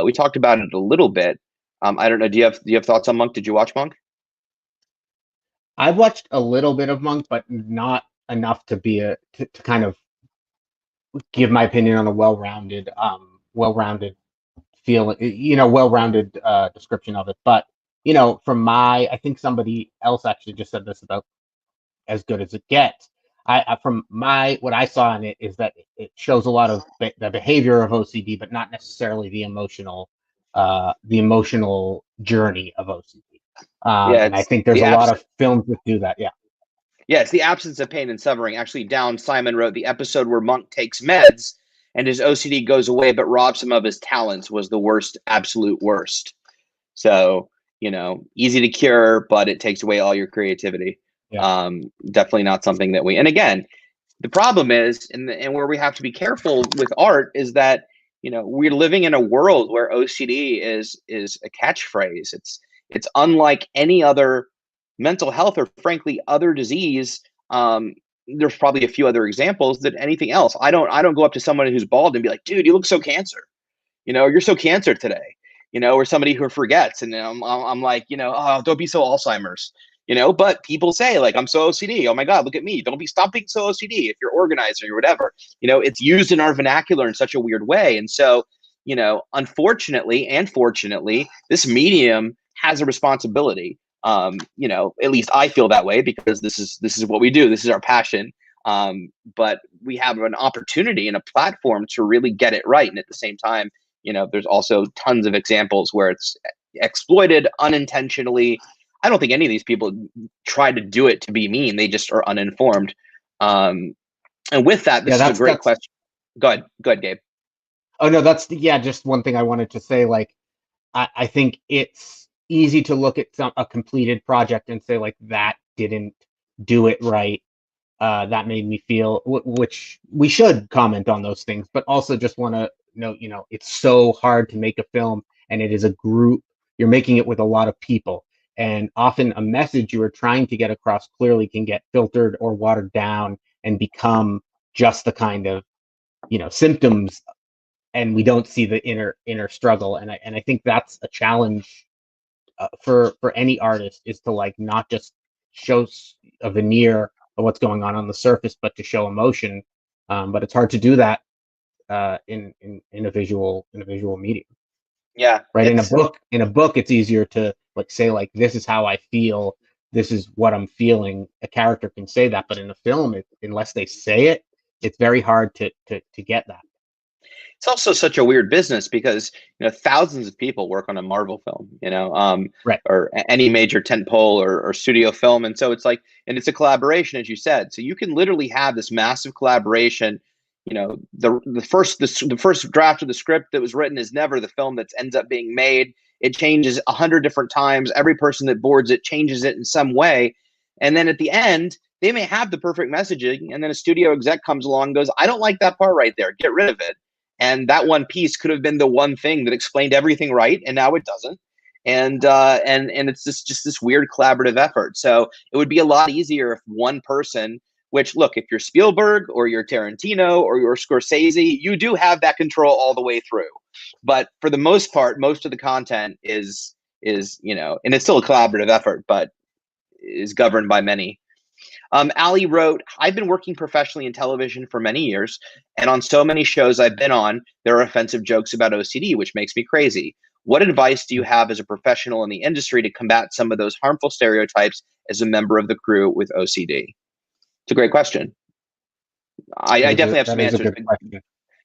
We talked about it a little bit. I don't know. Do you have thoughts on Monk? Did you watch Monk? I've watched a little bit of Monk, but not enough to be to kind of give my opinion on a well-rounded feel, well-rounded description of it. But from I think somebody else actually just said this about as good as it gets. From what I saw in it is that it shows a lot of the behavior of OCD, but not necessarily the emotional journey of OCD. Yeah, And I it's think there's the a lot abs- of films that do that. Yeah. Yeah, it's the absence of pain and suffering. Actually, Down Simon wrote the episode where Monk takes meds and his OCD goes away, but robs him of his talents was the worst, absolute worst. So, easy to cure, but it takes away all your creativity. Yeah. Definitely not something that and again, the problem is, and where we have to be careful with art is that, we're living in a world where OCD is a catchphrase. It's unlike any other mental health or frankly other disease. There's probably a few other examples that anything else. I don't go up to someone who's bald and be like, dude, you look so cancer. You're so cancer today. Or somebody who forgets, and I'm like, oh, don't be so Alzheimer's. But people say like, I'm so OCD. Oh my God, look at me. Stop being so OCD if you're organized or whatever. It's used in our vernacular in such a weird way. And so, unfortunately and fortunately, this medium has a responsibility. At least I feel that way because this is what we do. This is our passion. But we have an opportunity and a platform to really get it right. And at the same time, there's also tons of examples where it's exploited unintentionally. I don't think any of these people try to do it to be mean. They just are uninformed. And with that, Yeah, this is a great that's question. Go ahead, Gabe. oh no, that's yeah, just one thing I wanted to say. Like, I think it's easy to look at a completed project and say like that didn't do it right. That made me feel, which we should comment on those things, but also just want to note, it's so hard to make a film, and it is a group. You're making it with a lot of people, and often a message you are trying to get across clearly can get filtered or watered down and become just the kind of symptoms and we don't see the inner struggle. And I think that's a challenge for any artist, is to like not just show a veneer of what's going on the surface, but to show emotion. But it's hard to do that in a visual medium. Yeah. Right. In a book, it's easier to like say like, this is how I feel. This is what I'm feeling. A character can say that, but in a film, unless they say it, it's very hard to get that. It's also such a weird business because, thousands of people work on a Marvel film, Right. or any major tentpole or studio film. And so it's like, and it's a collaboration, as you said. So you can literally have this massive collaboration. The first draft of the script that was written is never the film that ends up being made. It changes 100 different times. Every person that boards it changes it in some way. And then at the end, they may have the perfect messaging, and then a studio exec comes along and goes, I don't like that part right there. Get rid of it. And that one piece could have been the one thing that explained everything right, and now it doesn't. And it's just this weird collaborative effort. So it would be a lot easier if one person, which, look, if you're Spielberg or you're Tarantino or you're Scorsese, you do have that control all the way through. But for the most part, most of the content is and it's still a collaborative effort, but is governed by many. Ali wrote, I've been working professionally in television for many years, and on so many shows I've been on, there are offensive jokes about OCD, which makes me crazy. What advice do you have as a professional in the industry to combat some of those harmful stereotypes as a member of the crew with OCD? It's a great question. I definitely have some answers.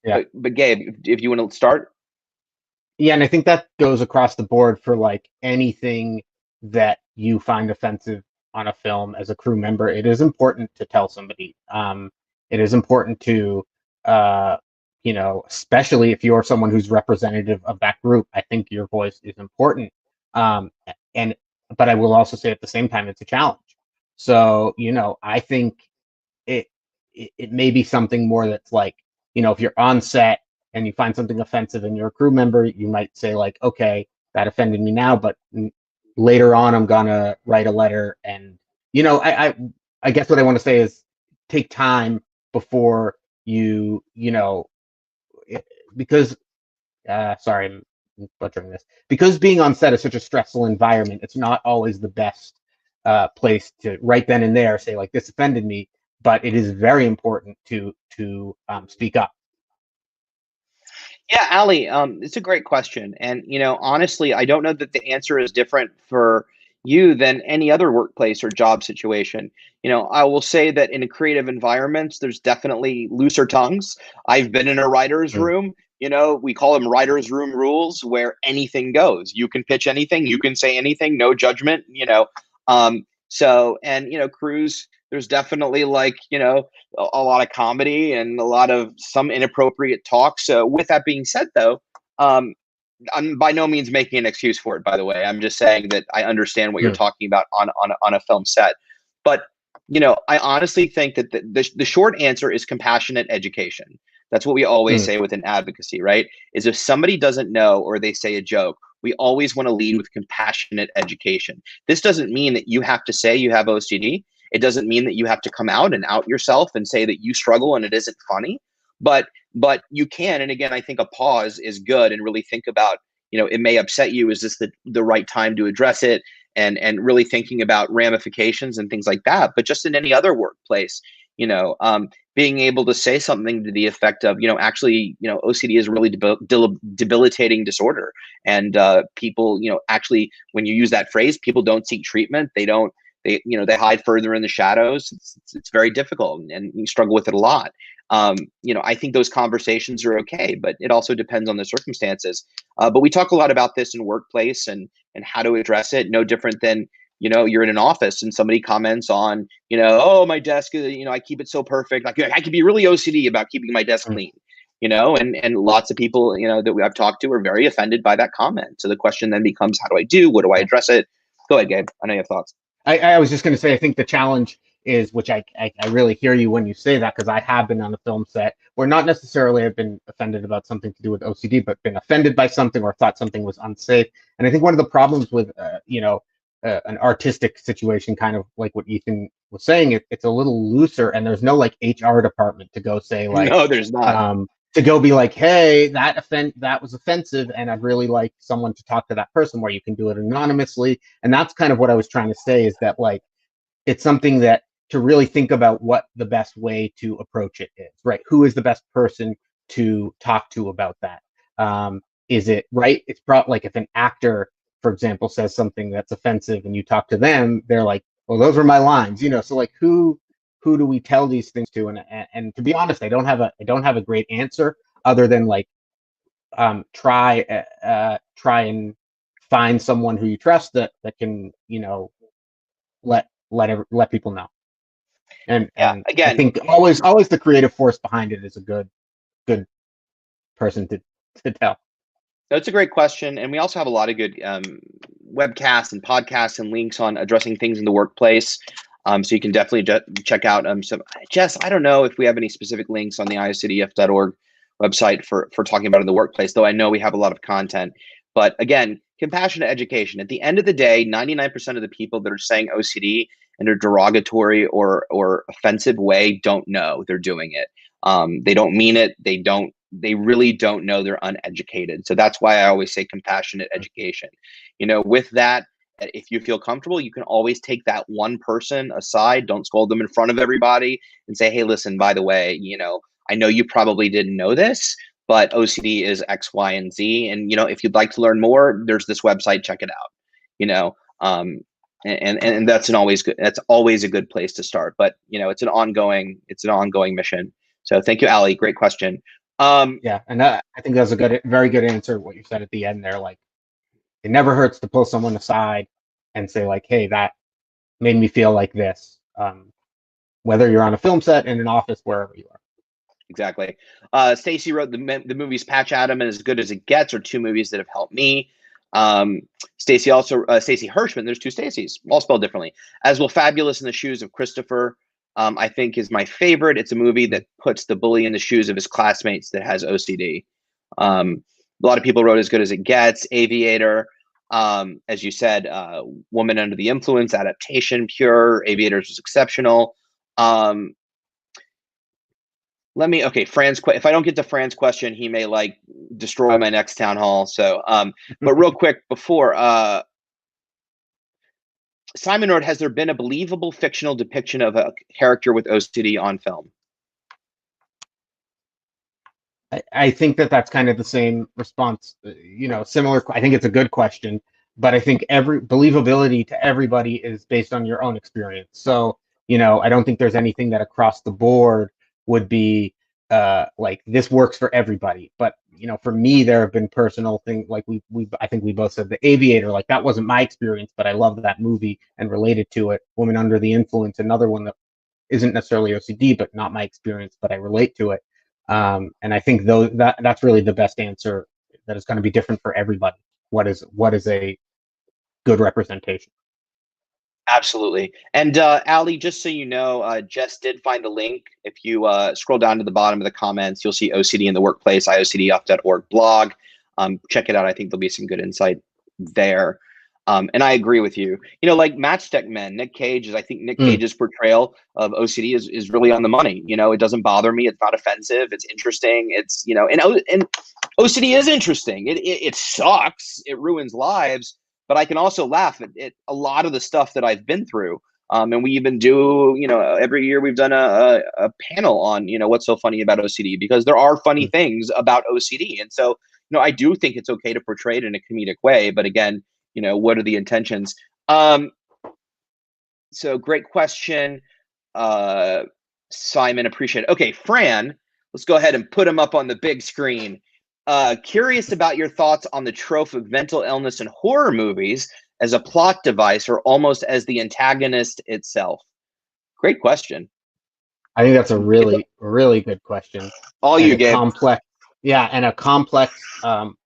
Yeah. But Gabe, if you want to start. Yeah, and I think that goes across the board for like anything that you find offensive on a film as a crew member. It is important to tell somebody. It is important to, especially if you're someone who's representative of that group. I think your voice is important. But I will also say at the same time, it's a challenge. So, I think it may be something more that's like, if you're on set and you find something offensive and you're a crew member, you might say like, okay, that offended me now, but later on, I'm gonna write a letter. And I guess what I want to say is take time before you because sorry, I'm butchering this, because being on set is such a stressful environment. It's not always the best place to right then and there say like, this offended me, but it is very important to speak up. Yeah, Ali, it's a great question. And, honestly, I don't know that the answer is different for you than any other workplace or job situation. I will say that in a creative environment, there's definitely looser tongues. I've been in a writer's room, we call them writer's room rules, where anything goes. You can pitch anything, you can say anything, no judgment, crews, there's definitely like, a lot of comedy and a lot of some inappropriate talk. So with that being said, though, I'm by no means making an excuse for it, by the way. I'm just saying that I understand what you're talking about on a film set. But, I honestly think that the short answer is compassionate education. That's what we always say within advocacy, right? Is if somebody doesn't know or they say a joke, we always want to lead with compassionate education. This doesn't mean that you have to say you have OCD. It doesn't mean that you have to come out and out yourself and say that you struggle and it isn't funny, but you can. And again, I think a pause is good, and really think about, it may upset you. Is this the right time to address it? And really thinking about ramifications and things like that. But just in any other workplace, being able to say something to the effect of, actually, OCD is a really debilitating disorder. And people, actually, when you use that phrase, people don't seek treatment. They they hide further in the shadows. It's very difficult, and you struggle with it a lot. I think those conversations are okay, but it also depends on the circumstances. But we talk a lot about this in workplace and how to address it. No different than, you're in an office and somebody comments on, oh, my desk, I keep it so perfect. Like, I could be really OCD about keeping my desk clean, and lots of people, that I've talked to are very offended by that comment. So the question then becomes, how do I do? What do I address it? Go ahead, Gabe. I know you have thoughts. I was just going to say, I think the challenge is, which I really hear you when you say that, because I have been on a film set where not necessarily I've been offended about something to do with OCD, but been offended by something or thought something was unsafe. And I think one of the problems with, an artistic situation, kind of like what Ethan was saying, it's a little looser, and there's no like HR department to go say like, no, there's not. to go be like, hey, that was offensive, and I'd really like someone to talk to that person, where you can do it anonymously. And that's kind of what I was trying to say, is that like it's something that to really think about what the best way to approach it is, right? Who is the best person to talk to about that? Is it right? It's probably like if an actor, for example, says something that's offensive and you talk to them, they're like, well, those were my lines, you know. So like who do we tell these things to? And to be honest, I don't have a great answer, other than like try and find someone who you trust that can, you know, let people know. And Yeah, I again, think always the creative force behind it is a good person to tell. that's a great question, and we also have a lot of good webcasts and podcasts and links on addressing things in the workplace. So you can definitely check out some. Jess, I don't know if we have any specific links on the iscdf.org website for talking about it in the workplace, though I know we have a lot of content. But again, compassionate education. At the end of the day, 99% of the people that are saying OCD in a derogatory or offensive way don't know they're doing it. They don't mean it. They really don't know. They're uneducated. So that's why I always say compassionate education. You know, with that, if you feel comfortable, you can always take that one person aside. Don't scold them in front of everybody and say, hey, listen, by the way, you know, I know you probably didn't know this, but OCD is X, Y, and Z. And, you know, if you'd like to learn more, there's this website, check it out, you know. And that's always a good place to start. But, you know, it's an ongoing mission. So thank you, Ali. Great question. Yeah, and I think that's a very good answer, what you said at the end there. Like, it never hurts to pull someone aside and say like, hey, that made me feel like this. Whether you're on a film set, in an office, wherever you are. Exactly. Stacy wrote the movies Patch Adam and As Good as It Gets are two movies that have helped me. Stacy Hirschman, there's two Stacys, all spelled differently. As Will Fabulous in the Shoes of Christopher, I think is my favorite. It's a movie that puts the bully in the shoes of his classmates that has OCD. A lot of people wrote As Good as It Gets, Aviator, as you said, Woman Under the Influence, Adaptation, Pure, Aviators was exceptional. Fran's if I don't get to Fran's question, he may like destroy my next town hall. So, but real quick before, Simon wrote, has there been a believable fictional depiction of a character with OCD on film? I think that's kind of the same response, you know, similar. I think it's a good question, but I think every believability to everybody is based on your own experience. So, you know, I don't think there's anything that across the board would be like this works for everybody. But, you know, for me, there have been personal things like I think we both said The Aviator, like that wasn't my experience, but I love that movie and related to it. Woman Under the Influence, another one that isn't necessarily OCD, but not my experience, but I relate to it. And I think that's really the best answer, that is going to be different for everybody. What is a good representation? Absolutely. And Ali, just so you know, Jess did find a link. If you scroll down to the bottom of the comments, you'll see OCD in the Workplace, iocdf.org blog. Check it out. I think there'll be some good insight there. And I agree with you. You know, like Matchstick Men, I think Nick Cage's portrayal of OCD is really on the money. You know, it doesn't bother me. It's not offensive. It's interesting. It's, you know, and OCD is interesting. It sucks. It ruins lives. But I can also laugh at a lot of the stuff that I've been through. And we even do, you know, every year we've done a panel on, you know, what's so funny about OCD, because there are funny things about OCD. And so, you know, I do think it's okay to portray it in a comedic way. But again, you know, what are the intentions? So great question, Simon, appreciate it. Okay, Fran, let's go ahead and put him up on the big screen. Curious about your thoughts on the trope of mental illness in horror movies as a plot device or almost as the antagonist itself. Great question. I think that's a really, really good question. All you, Gabe. Complex, yeah, and a complex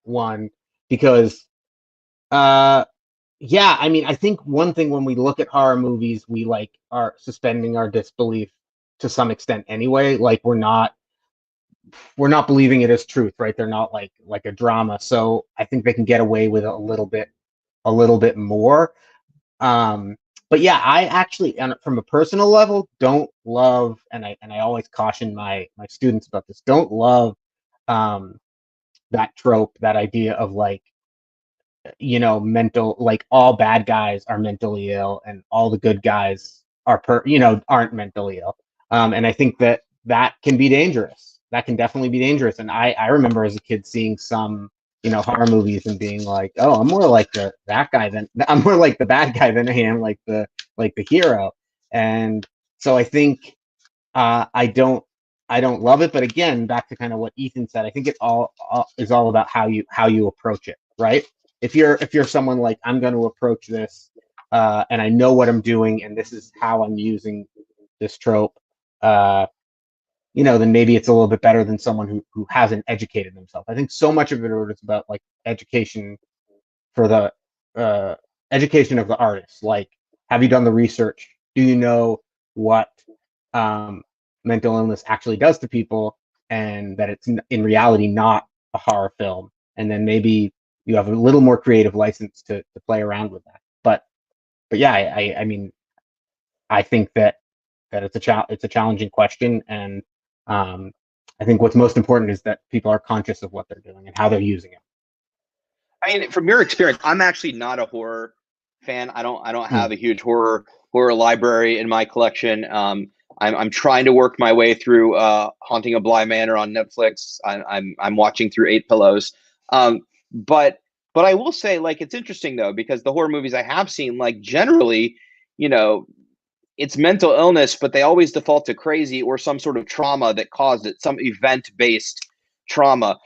one, because yeah, I mean, I think one thing when we look at horror movies, we like are suspending our disbelief to some extent anyway. Like we're not believing it as truth, right? They're not like a drama. So I think they can get away with a little bit more. But yeah, I actually, from a personal level, don't love, and I always caution my students about this, don't love that trope, that idea of like, mental, like all bad guys are mentally ill and all the good guys aren't mentally ill. And I think that can be dangerous. That can definitely be dangerous. And I remember as a kid seeing some, horror movies and being like, oh, I'm more like the bad guy than I am like the hero. And so I think I don't love it, but again, back to kind of what Ethan said, I think it all is all about how you approach it, right? If you're someone like, I'm going to approach this, and I know what I'm doing, and this is how I'm using this trope, then maybe it's a little bit better than someone who hasn't educated themselves. I think so much of it is about like education for the education of the artist. Like, have you done the research? Do you know what mental illness actually does to people, and that it's in reality not a horror film? And then maybe you have a little more creative license to play around with that. But yeah, I mean, I think that it's a challenging question, and I think what's most important is that people are conscious of what they're doing and how they're using it. I mean, from your experience, I'm actually not a horror fan. I don't have a huge horror library in my collection. I'm trying to work my way through Haunting of Bly Manor on Netflix. I'm watching through 8 Pillows. But I will say, like, it's interesting though, because the horror movies I have seen, like, generally, it's mental illness, but they always default to crazy or some sort of trauma that caused it, some event-based trauma.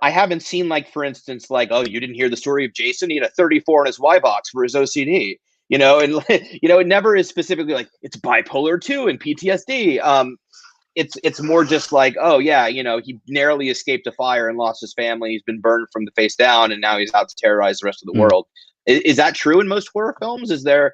I haven't seen, like, for instance, like, oh, you didn't hear the story of Jason? He had a 34 in his Y box for his OCD. And it never is specifically like it's bipolar 2 and PTSD. It's more just like, oh yeah, he narrowly escaped a fire and lost his family. He's been burned from the face down, and now he's out to terrorize the rest of the world. Is that true in most horror films? Is there?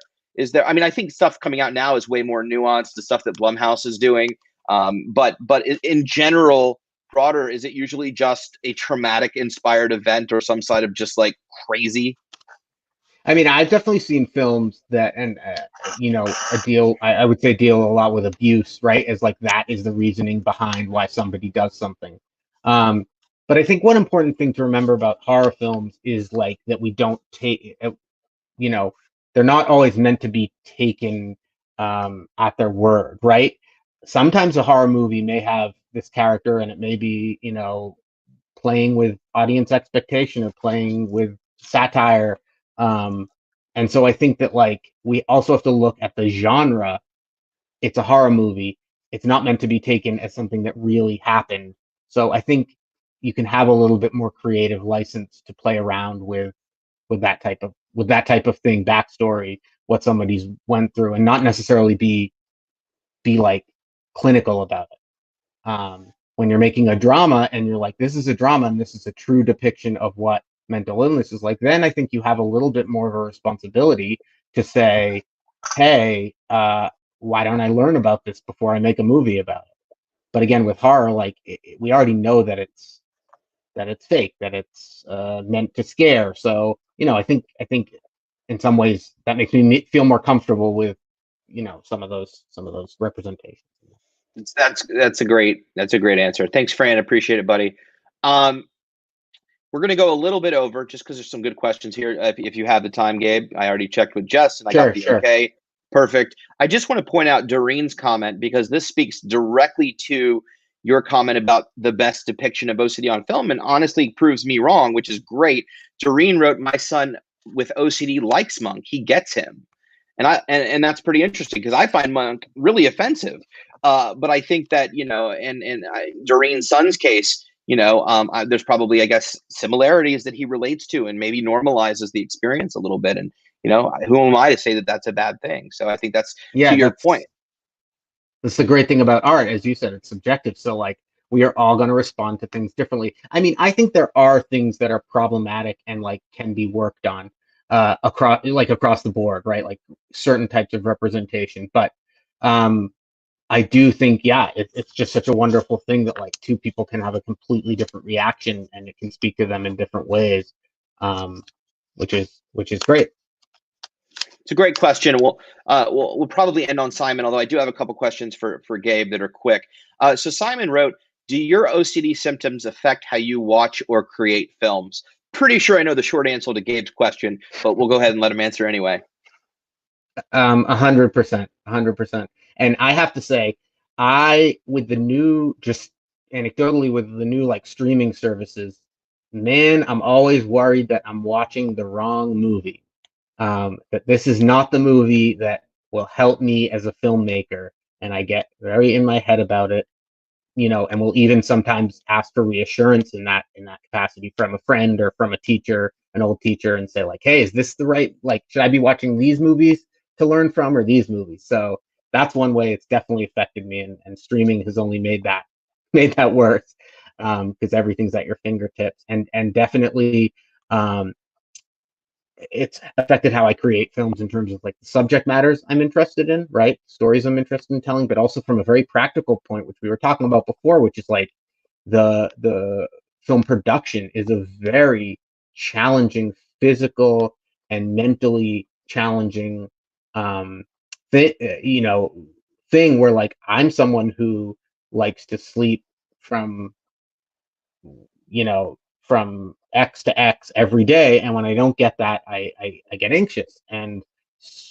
I mean, I think stuff coming out now is way more nuanced. The stuff that Blumhouse is doing, but in general, broader, is it usually just a traumatic inspired event or some side of just like crazy? I mean, I've definitely seen films that, and I would say deal a lot with abuse, right? As like that is the reasoning behind why somebody does something. But I think one important thing to remember about horror films is like that we don't take, they're not always meant to be taken at their word, right? Sometimes a horror movie may have this character, and it may be, playing with audience expectation or playing with satire. And so I think that like we also have to look at the genre. It's a horror movie. It's not meant to be taken as something that really happened. So I think you can have a little bit more creative license to play around with that type of thing, backstory, what somebody's went through, and not necessarily be like clinical about it. When you're making a drama and you're like, this is a drama and this is a true depiction of what mental illness is like, then I think you have a little bit more of a responsibility to say, hey, why don't I learn about this before I make a movie about it? But again, with horror, like we already know that it's fake, that it's meant to scare. So I think in some ways that makes me feel more comfortable with some of those representations. That's a great answer. Thanks, Fran. Appreciate it, buddy. We're going to go a little bit over just because there's some good questions here. If you have the time, Gabe, I already checked with Jess and I got the okay. Perfect. I just want to point out Doreen's comment because this speaks directly to your comment about the best depiction of OCD on film, and honestly proves me wrong, which is great. Doreen wrote, "My son with OCD likes Monk. He gets him." And that's pretty interesting because I find Monk really offensive. But I think that, in Doreen's son's case, there's probably, I guess, similarities that he relates to and maybe normalizes the experience a little bit. And, who am I to say that that's a bad thing? So I think that's to your point. That's the great thing about art. As you said, it's subjective. So like we are all going to respond to things differently. I mean, I think there are things that are problematic and like can be worked on across the board, right? Like certain types of representation. But I do think, it's just such a wonderful thing that like two people can have a completely different reaction and it can speak to them in different ways, which is great. It's a great question. We'll probably end on Simon, although I do have a couple questions for Gabe that are quick. So Simon wrote, do your OCD symptoms affect how you watch or create films? Pretty sure I know the short answer to Gabe's question, but we'll go ahead and let him answer anyway. 100%, 100%. And I have to say, with the new, just anecdotally, with the new like streaming services, man, I'm always worried that I'm watching the wrong movie. That this is not the movie that will help me as a filmmaker, and I get very in my head about it, and will even sometimes ask for reassurance in that capacity from a friend or from a teacher, an old teacher, and say like, hey, is this the right, like, should I be watching these movies to learn from, or these movies? So that's one way it's definitely affected me, and streaming has only made that worse, because everything's at your fingertips, and definitely it's affected how I create films in terms of like the subject matters I'm interested in, right? Stories I'm interested in telling, but also from a very practical point, which we were talking about before, which is like the film production is a very challenging, physical and mentally challenging thing where like I'm someone who likes to sleep from from X to X every day, and when I don't get that, I get anxious, and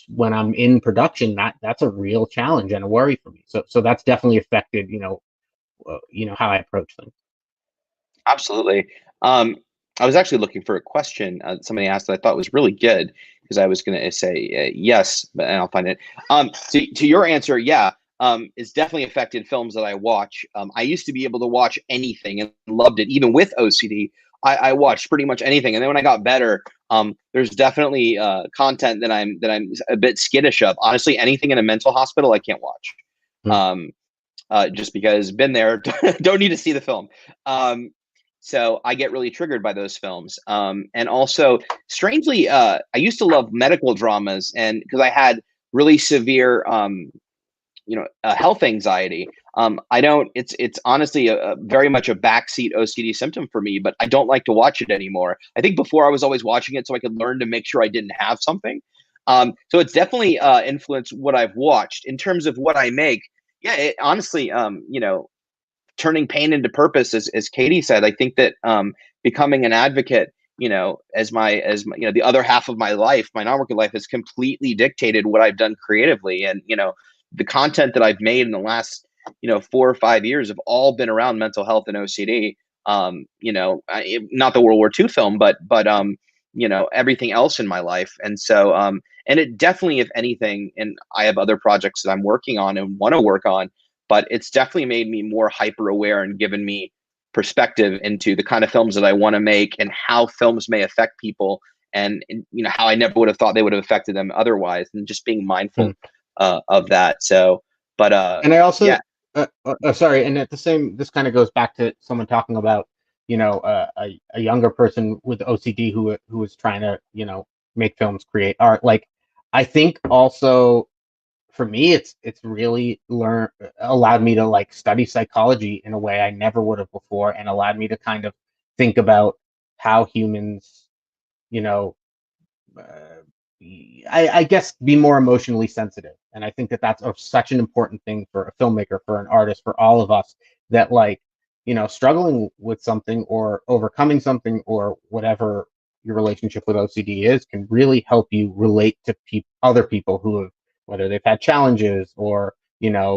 when I'm in production, that's a real challenge and a worry for me. So that's definitely affected how I approach things. Absolutely. I was actually looking for a question somebody asked that I thought was really good, because I was going to say yes, but and I'll find it. To your answer, yeah, it's definitely affected films that I watch. I used to be able to watch anything and loved it, even with OCD. I watched pretty much anything, and then when I got better, there's definitely content that I'm a bit skittish of. Honestly, anything in a mental hospital, I can't watch. Just because been there, don't need to see the film. So I get really triggered by those films. And also, strangely, I used to love medical dramas, and because I had really severe, health anxiety. I don't. It's honestly a very much a backseat OCD symptom for me, but I don't like to watch it anymore. I think before I was always watching it so I could learn to make sure I didn't have something. So it's definitely influenced what I've watched in terms of what I make. Yeah, honestly, turning pain into purpose, as Katie said, I think that becoming an advocate, as my the other half of my life, my non-working life, has completely dictated what I've done creatively, and the content that I've made in the last 4 or 5 years have all been around mental health and OCD. Not the World War II film, but everything else in my life, and so and it definitely, if anything, and I have other projects that I'm working on and want to work on, but it's definitely made me more hyper aware and given me perspective into the kind of films that I want to make and how films may affect people, and how I never would have thought they would have affected them otherwise, and just being mindful of that. So, but and I also, yeah. sorry, and at the same, this kind of goes back to someone talking about a younger person with OCD who was trying to make films, create art. Like, I think also for me, it's really allowed me to like study psychology in a way I never would have before, and allowed me to kind of think about how humans, uh, I guess, be more emotionally sensitive. And I think that that's such an important thing for a filmmaker, for an artist, for all of us, that like, struggling with something or overcoming something or whatever your relationship with OCD is can really help you relate to other people who have, whether they've had challenges or,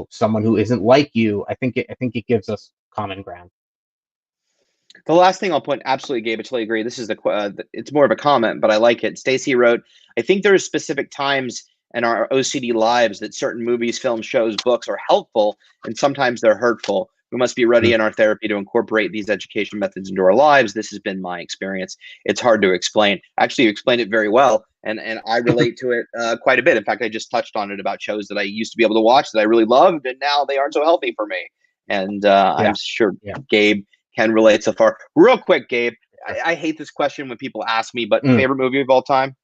someone who isn't like you. I think it gives us common ground. The last thing I'll point, absolutely, Gabe, I totally agree. This is it's more of a comment, but I like it. Stacy wrote, I think there are specific times in our OCD lives that certain movies, films, shows, books are helpful, and sometimes they're hurtful. We must be ready in our therapy to incorporate these education methods into our lives. This has been my experience. It's hard to explain. Actually, you explained it very well, and I relate to it quite a bit. In fact, I just touched on it about shows that I used to be able to watch that I really loved, and now they aren't so healthy for me. And I'm sure Gabe can relate so far. Real quick, Gabe, I hate this question when people ask me, but favorite movie of all time?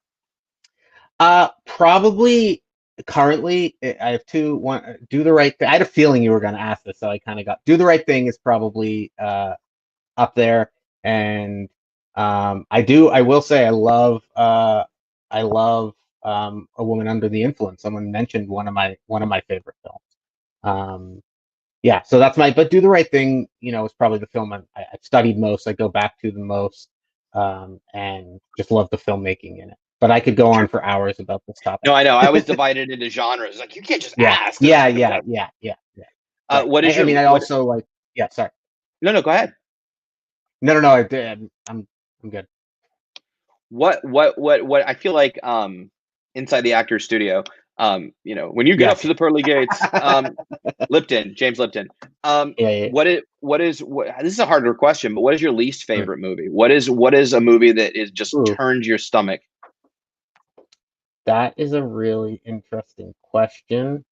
Probably currently, I have two. One, Do the Right Thing. I had a feeling you were going to ask this, so I kind of got Do the Right Thing is probably up there, and I will say I love A Woman Under the Influence. Someone mentioned one of my favorite films. yeah, so that's but Do the Right Thing, is probably the film I've studied most. I go back to the most, and just love the filmmaking in it. But I could go on for hours about this topic. No, I know. I always divide it into genres. Like you can't just Yeah, ask. yeah. Right. What is I your mean, I what? also like. Yeah, sorry. No, go ahead. No. I'm good. What I feel like inside the actor's studio, when you get up Yes. to the pearly gates, James Lipton. Yeah. This is a harder question, but what is your least favorite movie? What is a movie that is just Ooh, turns your stomach? that is a really interesting question.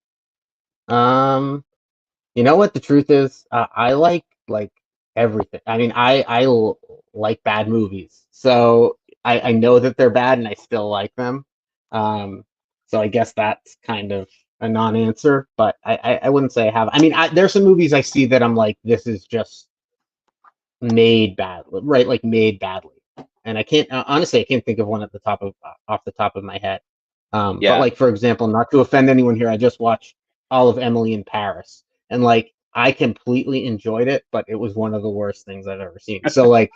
You know what the truth is? I like everything. I mean, like bad movies, so I know that they're bad, and I still like them. So I guess that's kind of a non-answer, but I wouldn't say I have. I mean, there's some movies I see that I'm like, this is just made badly, right? Like made badly, and I can't honestly, I can't think of one at the top of off the top of my head. But Yeah. like, for example, not to offend anyone here, I just watched all of Emily in Paris, and like I completely enjoyed it, but it was one of the worst things I've ever seen. So like,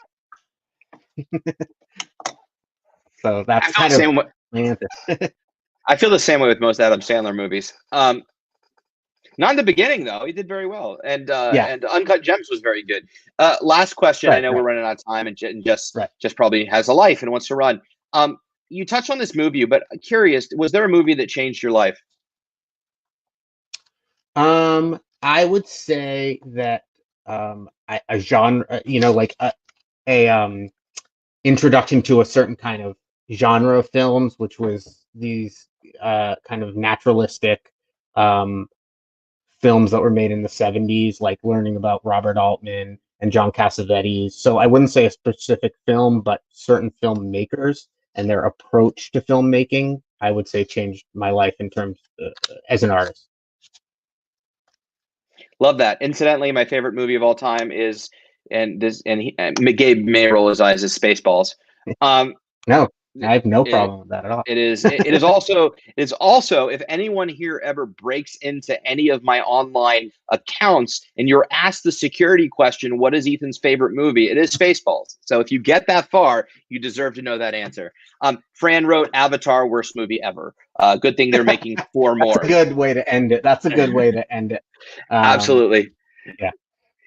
so I that's feel the kind of same way. my answer. I feel the same way with most Adam Sandler movies. Not in the beginning though. He did very well, and Yeah, Uncut Gems was very good. Last question. I right, know we're right, running out of time, and right. just probably has a life and wants to run. You touched on this movie, but curious, was there a movie that changed your life? I would say that a genre, like a introduction to a certain kind of genre of films, which was these kind of naturalistic um, films that were made in the 70s, like learning about Robert Altman and John Cassavetes. So I wouldn't say a specific film, but certain filmmakers and their approach to filmmaking, I would say changed my life in terms as an artist. Love that. Incidentally, my favorite movie of all time is Gabe may roll his eyes as Spaceballs. Um, No, I have no it, problem with that at all. It is also if anyone here ever breaks into any of my online accounts and you're asked the security question, what is Ethan's favorite movie? It is Spaceballs. So if you get that far, you deserve to know that answer. Fran wrote Avatar, worst movie ever. Good thing they're making 4 more. That's a good way to end it. That's a good way to end it. Absolutely. Yeah.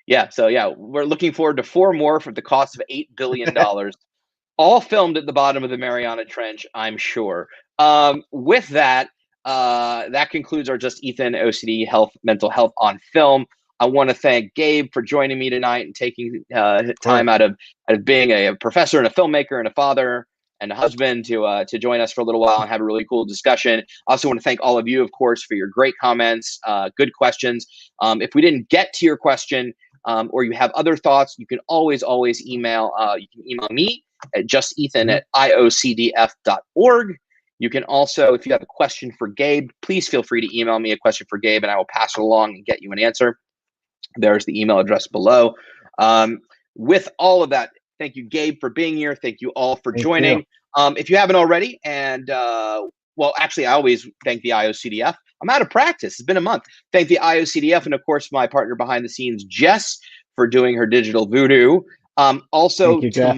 Yeah. So yeah, we're looking forward to 4 more for the cost of $8 billion. All filmed at the bottom of the Mariana Trench, I'm sure. With that, that concludes our Just Ethan OCD mental health on film. I want to thank Gabe for joining me tonight and taking time out of being a professor and a filmmaker and a father and a husband to join us for a little while and have a really cool discussion. I also want to thank all of you, of course, for your great comments, good questions. If we didn't get to your question or you have other thoughts, you can always email. You can email me at justethan@iocdf.org. You can also, if you have a question for Gabe, please feel free to email me a question for Gabe and I will pass it along and get you an answer. There's the email address below. With all of that, thank you, Gabe, for being here. Thank you all for joining. If you haven't already, and well, actually, I always thank the IOCDF. I'm out of practice. It's been a month. Thank the IOCDF and, of course, my partner behind the scenes, Jess, for doing her digital voodoo. Also, thank you, Jeff.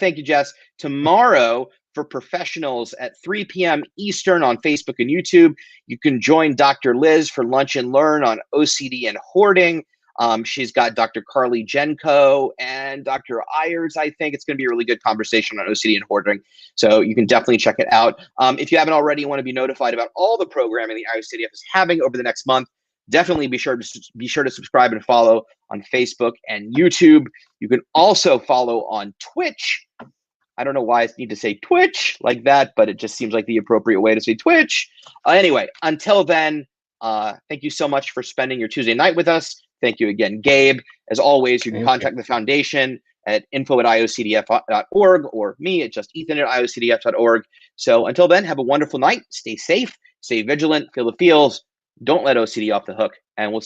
Thank you, Jess. Tomorrow, for professionals at 3 p.m. Eastern on Facebook and YouTube, you can join Dr. Liz for Lunch and Learn on OCD and hoarding. She's got Dr. Carly Jenko and Dr. Ayers. I think it's going to be a really good conversation on OCD and hoarding. So you can definitely check it out. If you haven't already, you want to be notified about all the programming the IOCDF is having over the next month. Definitely be sure to subscribe and follow on Facebook and YouTube. You can also follow on Twitch. I don't know why I need to say Twitch like that, but it just seems like the appropriate way to say Twitch. Anyway, until then, thank you so much for spending your Tuesday night with us. Thank you again, Gabe. As always, you can contact the foundation at info@iocdf.org or me at justethan@iocdf.org. So until then, have a wonderful night. Stay safe, stay vigilant, feel the feels. Don't let OCD off the hook, and we'll